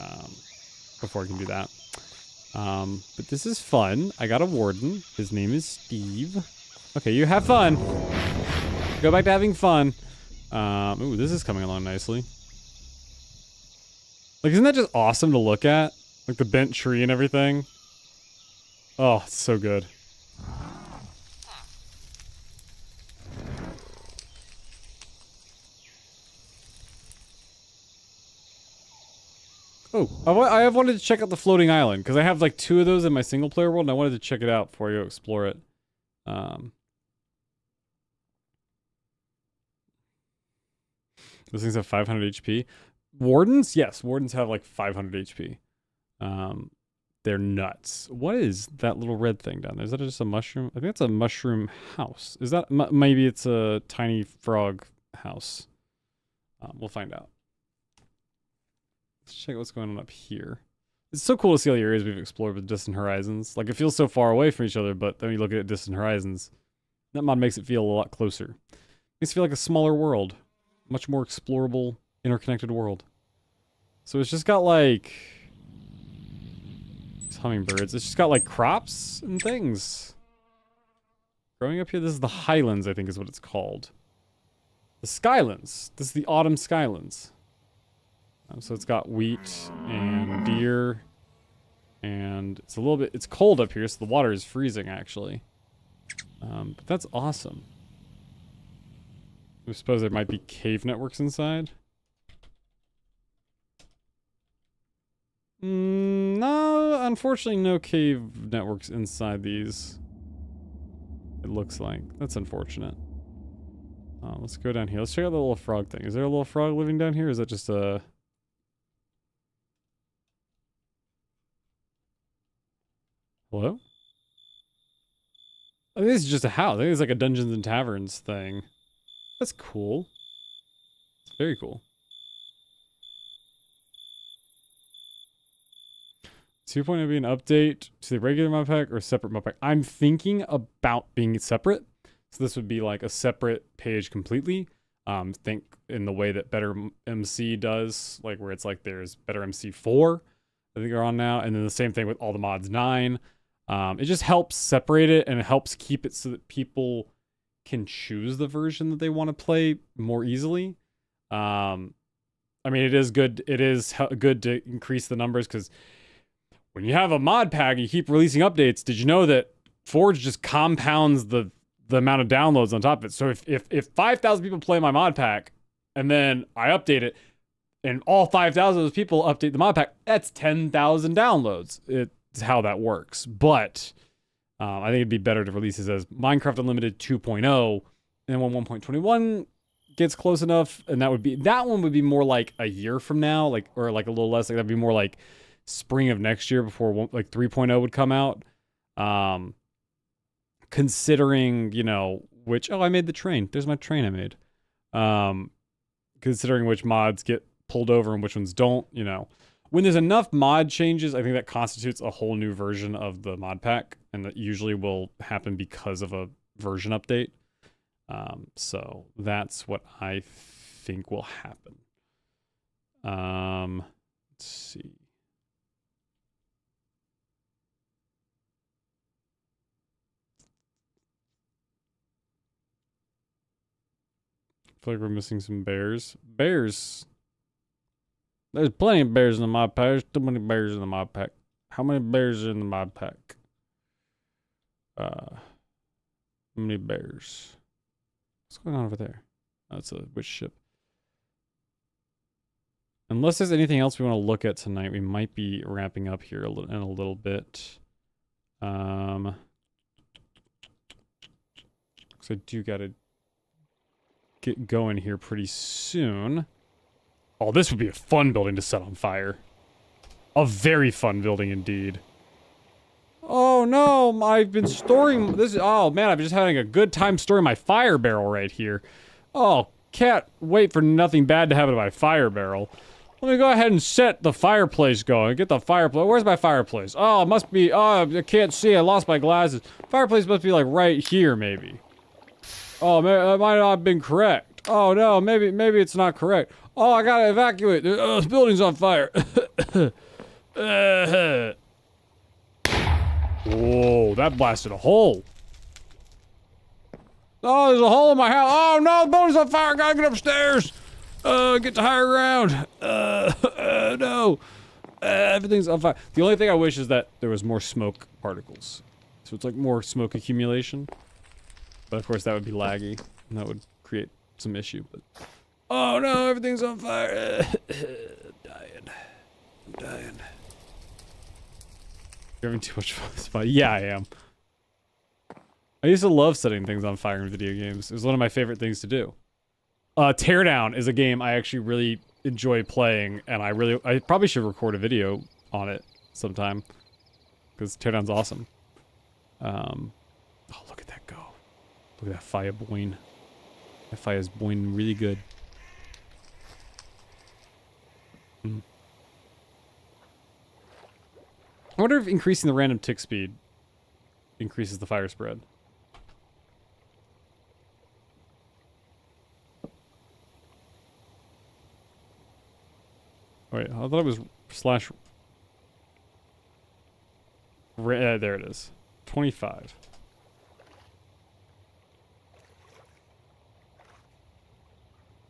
A: before I can do that. But this is fun. I got a warden. His name is Steve. Okay, you have fun. Go back to having fun. Ooh, this is coming along nicely. Like, isn't that just awesome to look at? Like the bent tree and everything. Oh, it's so good. Oh, I have wanted to check out the floating island because I have like 2 of those in my single player world and I wanted to check it out before you explore it. Those things have 500 HP. Wardens? Yes, wardens have like 500 HP. They're nuts. What is that little red thing down there? Is that just a mushroom? I think it's a mushroom house. Is that maybe it's a tiny frog house? We'll find out. Let's check what's going on up here. It's so cool to see all the areas we've explored with Distant Horizons. Like, it feels so far away from each other, but then you look at Distant Horizons, that mod makes it feel a lot closer. Makes it feel like a smaller world. Much more explorable, interconnected world. So it's just got, like... these hummingbirds. It's just got, like, crops and things. Growing up here, this is the Highlands, I think is what it's called. The Skylands. This is the Autumn Skylands. So it's got wheat and deer, and it's a little bit, it's cold up here, so the water is freezing, actually. But that's awesome. I suppose there might be cave networks inside. No, unfortunately no cave networks inside these. It looks like. That's unfortunate. Let's go down here. Let's check out the little frog thing. Is there a little frog living down here, or is that just a... Hello? I think this is just a house. I think it's like a Dungeons and Taverns thing. That's cool. It's very cool. 2.0 be an update to the regular mod pack or separate mod pack? I'm thinking about being separate. So this would be like a separate page completely. Think in the way that Better MC does, like where it's like there's Better MC 4, I think are on now, and then the same thing with all the mods 9. It just helps separate it, and it helps keep it so that people can choose the version that they want to play more easily. I mean, it is good. It is good to increase the numbers because when you have a mod pack and you keep releasing updates, did you know that Forge just compounds the amount of downloads on top of it? So if 5,000 people play my mod pack and then I update it and all 5,000 of those people update the mod pack, that's 10,000 downloads. It's how that works. But I think it'd be better to release this as Minecraft Unlimited 2.0, and when 1.21 gets close enough, and that one would be more like a year from now, like, or like a little less, like that'd be more like spring of next year before like 3.0 would come out. Considering, you know, I made the train. There's my train I made. Considering which mods get pulled over and which ones don't, you know. When there's enough mod changes, I think that constitutes a whole new version of the mod pack, and that usually will happen because of a version update. So that's what I think will happen. Let's see. I feel like we're missing some bears. Bears. There's plenty of bears in the mod pack. There's too many bears in the mod pack. How many bears are in the mod pack? How many bears? What's going on over there? That's a witch ship. Unless there's anything else we want to look at tonight, we might be wrapping up here in a little bit. Because I do gotta get going here pretty soon. Oh, this would be a fun building to set on fire. A very fun building indeed. Oh no, I've been storing this. Oh man, I've been just having a good time storing my fire barrel right here. Oh, can't wait for nothing bad to happen to my fire barrel. Let me go ahead and set the fireplace going. Get the fireplace. Where's my fireplace? Oh, it must be. Oh, I can't see. I lost my glasses. Fireplace must be like right here, maybe. Oh, that might not have been correct. Oh no, maybe it's not correct. Oh, I gotta evacuate. This building's on fire. Whoa, that blasted a hole. Oh, there's a hole in my house. Oh no, the building's on fire. I gotta get upstairs. Get to higher ground. No. Everything's on fire. The only thing I wish is that there was more smoke particles. So it's like more smoke accumulation. But of course that would be laggy. And that would create some issue. But oh no, everything's on fire. I'm dying. You're having too much fun with this fight. Yeah, I am. I used to love setting things on fire in video games. It was one of my favorite things to do. Teardown is a game I actually really enjoy playing, and I probably should record a video on it sometime. Because Teardown's awesome. Oh, look at that go. Look at that fire boing. That fire is boing really good. I wonder if increasing the random tick speed increases the fire spread. Wait, I thought it was slash... there it is. 25.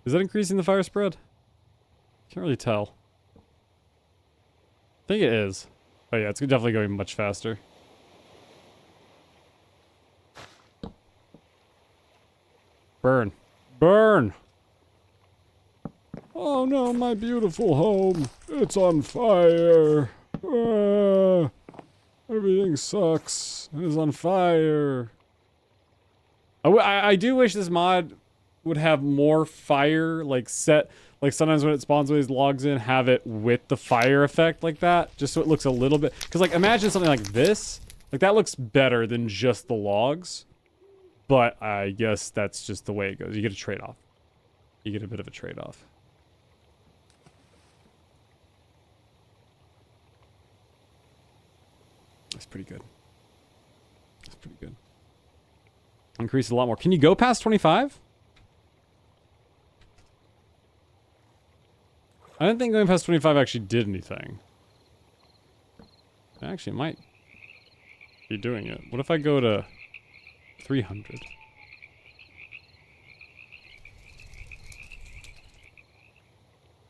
A: Is that increasing the fire spread? Can't really tell. I think it is. Oh yeah, it's definitely going much faster. Burn. Burn! Oh no, my beautiful home. It's on fire. Everything sucks. It is on fire. I do wish this mod would have more fire, like set, like sometimes when it spawns with these logs in, have it with the fire effect like that, just so it looks a little bit, because like imagine something like this, like that looks better than just the logs, but I guess that's just the way it goes. You get a trade-off. You get a bit of a trade-off. That's pretty good. That's pretty good. Increase a lot more. Can you go past 25? I didn't think going past 25 actually did anything. Actually, it might be doing it. What if I go to 300?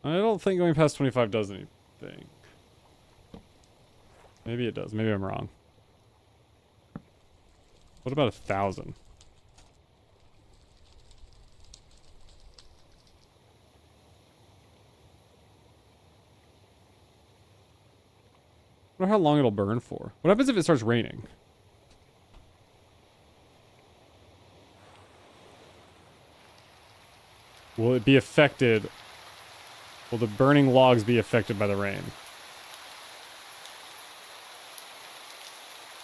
A: I don't think going past 25 does anything. Maybe it does. Maybe I'm wrong. What about 1,000? I wonder how long it'll burn for. What happens if it starts raining? Will it be affected? Will the burning logs be affected by the rain?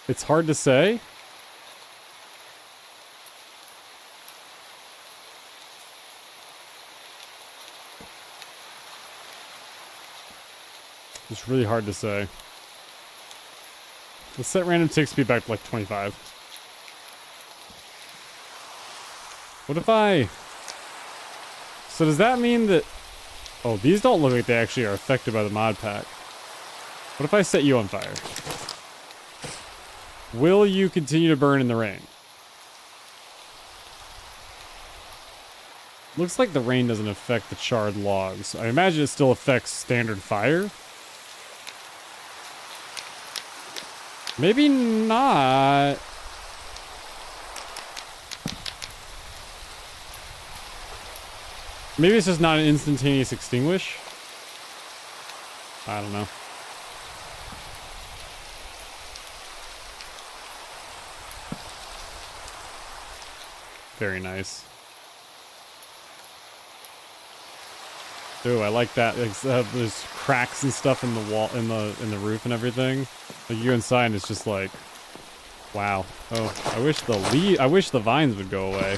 A: It's hard to say. It's really hard to say. Let's set random tick speed back to like 25. What if I... So does that mean that... Oh, these don't look like they actually are affected by the mod pack. What if I set you on fire? Will you continue to burn in the rain? Looks like the rain doesn't affect the charred logs. I imagine it still affects standard fire. Maybe not. Maybe it's just not an instantaneous extinguish. I don't know. Very nice. Ooh, I like that. There's cracks and stuff in the wall, in the roof and everything. Like you go inside and it's just like, wow. Oh, I wish the vines would go away.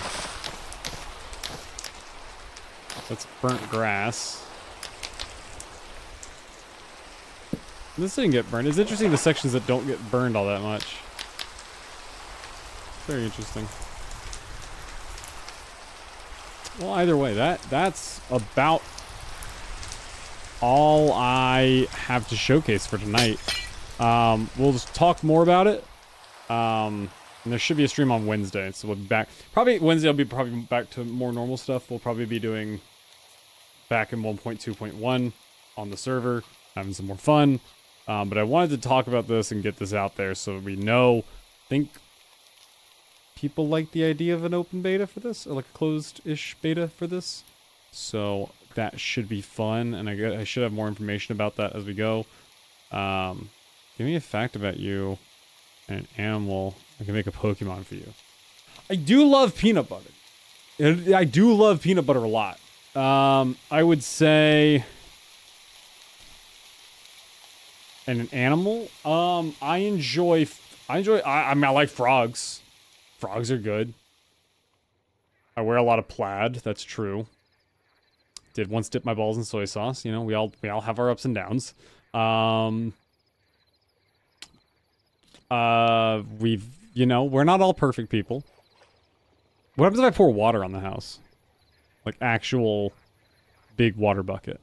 A: That's burnt grass. This didn't get burned. It's interesting the sections that don't get burned all that much. Very interesting. Well, either way, that's about all I have to showcase for tonight. We'll just talk more about it. And there should be a stream on Wednesday, so we'll be back. Probably Wednesday I'll be probably back to more normal stuff. We'll probably be doing back in 1.2.1 on the server, having some more fun. But I wanted to talk about this and get this out there so we know. I think people like the idea of an open beta for this, or like a closed-ish beta for this. So that should be fun, and I should have more information about that as we go. Give me a fact about you and an animal. I can make a Pokemon for you. I do love peanut butter. I do love peanut butter a lot. I would say... And an animal? I like frogs. Frogs are good. I wear a lot of plaid, that's true. Did once dip my balls in soy sauce. You know, we all have our ups and downs. We're not all perfect people. What happens if I pour water on the house? Like actual big water bucket.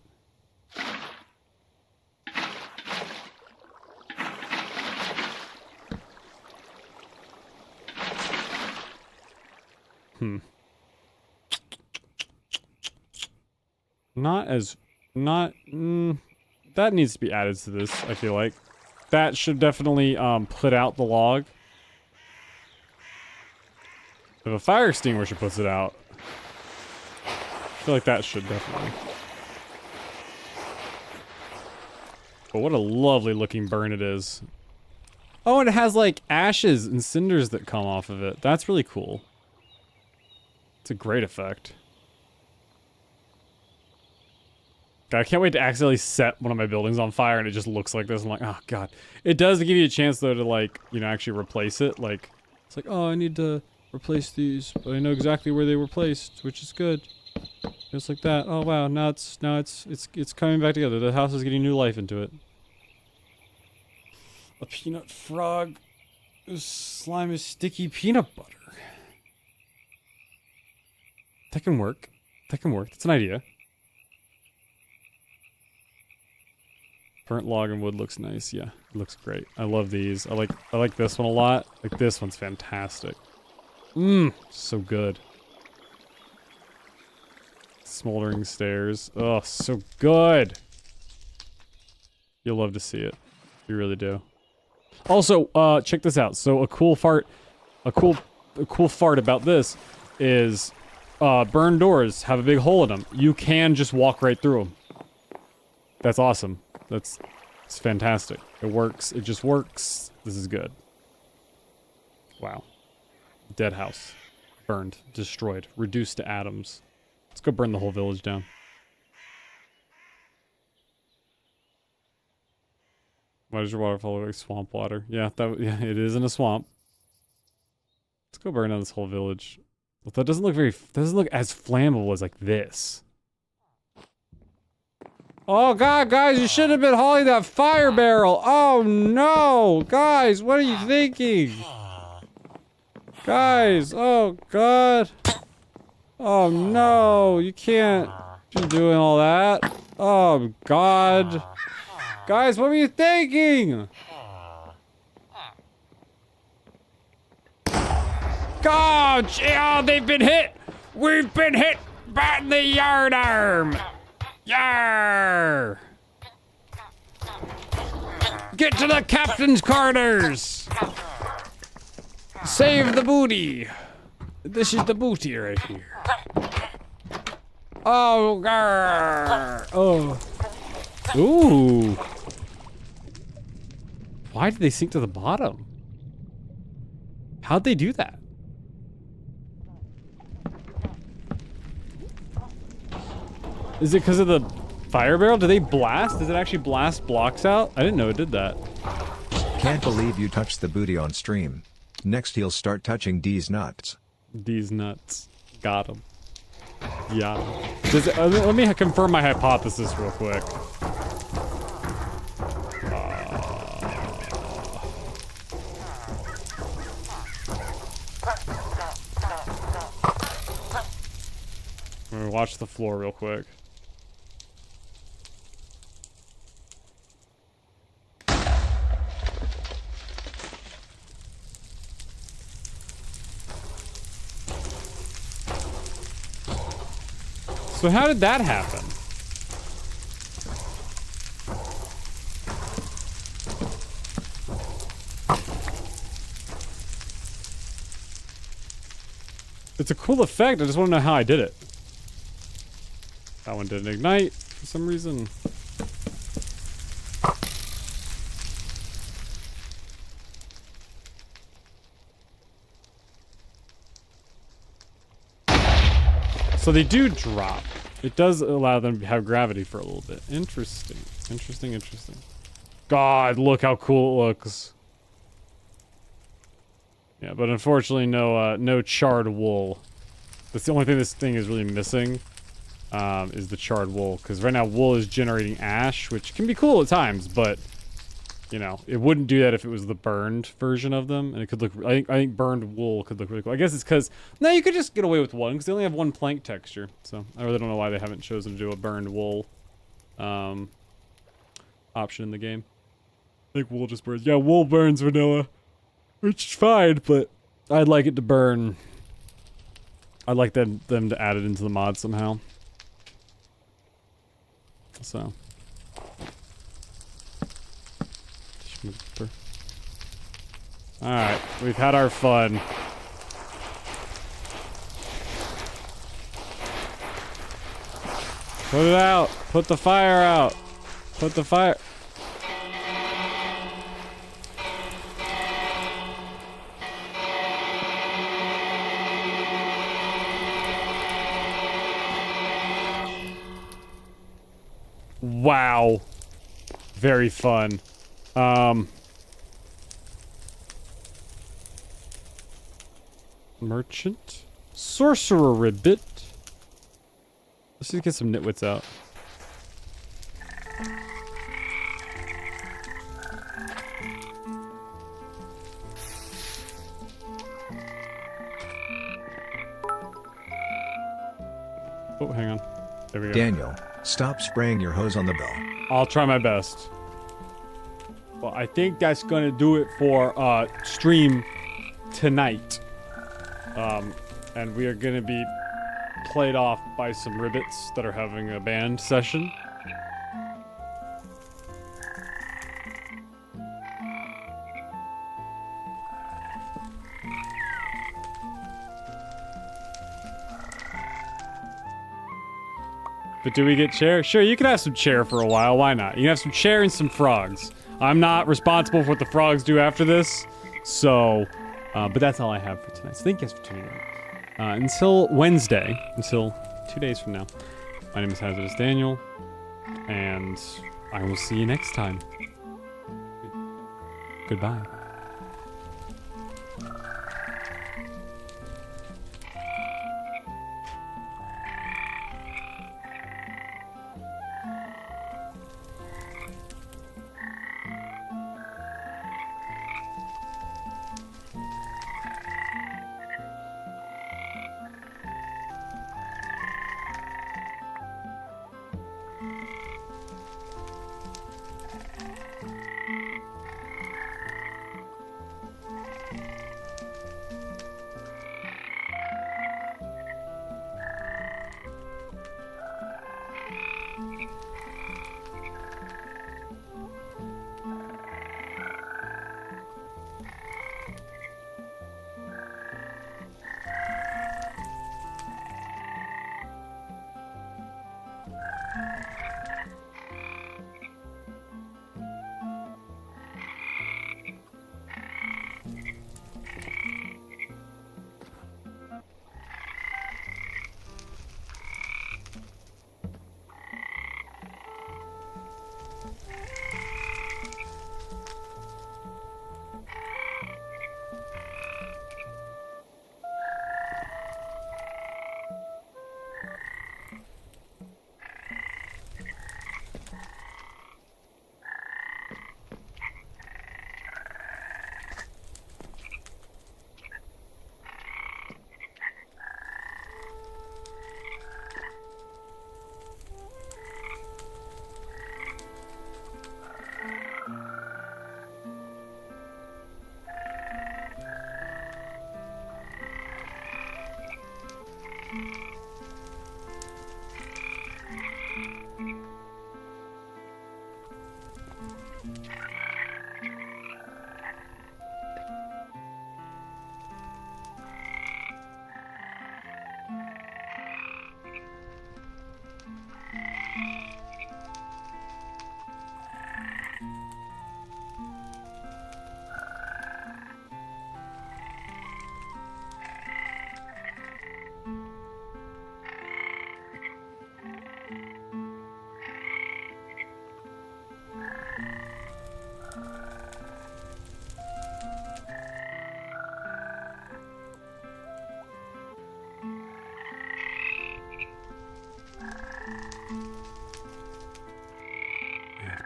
A: That needs to be added to this, I feel like. That should definitely, put out the log. If a fire extinguisher puts it out, I feel like that should definitely. But what a lovely looking burn it is. Oh, and it has like ashes and cinders that come off of it. That's really cool. It's a great effect. God, I can't wait to accidentally set one of my buildings on fire and it just looks like this. I'm like, oh god. It does give you a chance though to like, actually replace it. Like, it's like, oh, I need to replace these, but I know exactly where they were placed, which is good. Just like that. Oh wow, now it's coming back together. The house is getting new life into it. A peanut frog. This slime is sticky peanut butter. That can work. That can work. That's an idea. Burnt log and wood looks nice. Yeah, it looks great. I love these. I like this one a lot. Like this one's fantastic. So good. Smoldering stairs. Oh, so good. You'll love to see it. You really do. Also, check this out. So a cool fart about this is burned doors have a big hole in them. You can just walk right through them. That's awesome. It's fantastic. It works. It just works. This is good. Wow. Dead house. Burned. Destroyed. Reduced to atoms. Let's go burn the whole village down. Why does your waterfall look like swamp water? Yeah, it is in a swamp. Let's go burn down this whole village. But that doesn't look as flammable as like this. Oh god, guys, you shouldn't have been hauling that fire barrel. Oh no, guys, what are you thinking? Guys, oh god. Oh no, you can't be doing all that. Oh god. Guys, what were you thinking? God, oh, they've been hit. We've been hit. Bat in the yard arm. Yar! Get to the captain's quarters. Save the booty. This is the booty right here. Oh, grr. Oh. Ooh. Why did they sink to the bottom? How'd they do that? Is it because of the fire barrel? Do they blast? Does it actually blast blocks out? I didn't know it did that.
C: Can't believe you touched the booty on stream. Next he'll start touching D's nuts.
A: D's nuts. Got him. Yeah. Let me confirm my hypothesis real quick. I'm gonna watch the floor real quick. So how did that happen? It's a cool effect. I just want to know how I did it. That one didn't ignite for some reason. So they do drop. It does allow them to have gravity for a little bit. Interesting. Interesting, interesting. God, look how cool it looks. Yeah, but unfortunately no charred wool. That's the only thing this thing is really missing. Is the charred wool. Because right now wool is generating ash, which can be cool at times, but you know, it wouldn't do that if it was the burned version of them, and it could look. I think burned wool could look really cool. I guess it's because no, you could just get away with one because they only have one plank texture. So I really don't know why they haven't chosen to do a burned wool option in the game. I think wool just burns. Yeah, wool burns vanilla, which is fine, but I'd like it to burn. I'd like them to add it into the mod somehow. So. Alright, we've had our fun. Put it out! Put the fire out! Put the fire... Wow. Very fun. Merchant? Sorcerer Ribbit? Let's just get some nitwits out. Oh, hang on. There we go.
C: Daniel, stop spraying your hose on the bell.
A: I'll try my best. Well, I think that's gonna do it for stream tonight. And we are gonna be played off by some Ribbits that are having a band session. But do we get chair? Sure, you can have some chair for a while. Why not? You can have some chair and some frogs. I'm not responsible for what the frogs do after this, so... but that's all I have for tonight. So thank you guys for tuning in. Until Wednesday, until 2 days from now, my name is Hazardous Daniel, and I will see you next time. Goodbye.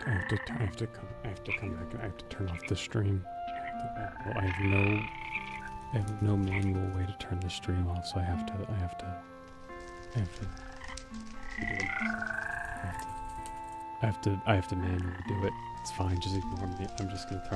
A: I have to come back and I have to turn off the stream. I have no manual way to turn the stream off, so I have to do it. I have to manually do it. It's fine, just ignore me. I'm just gonna throw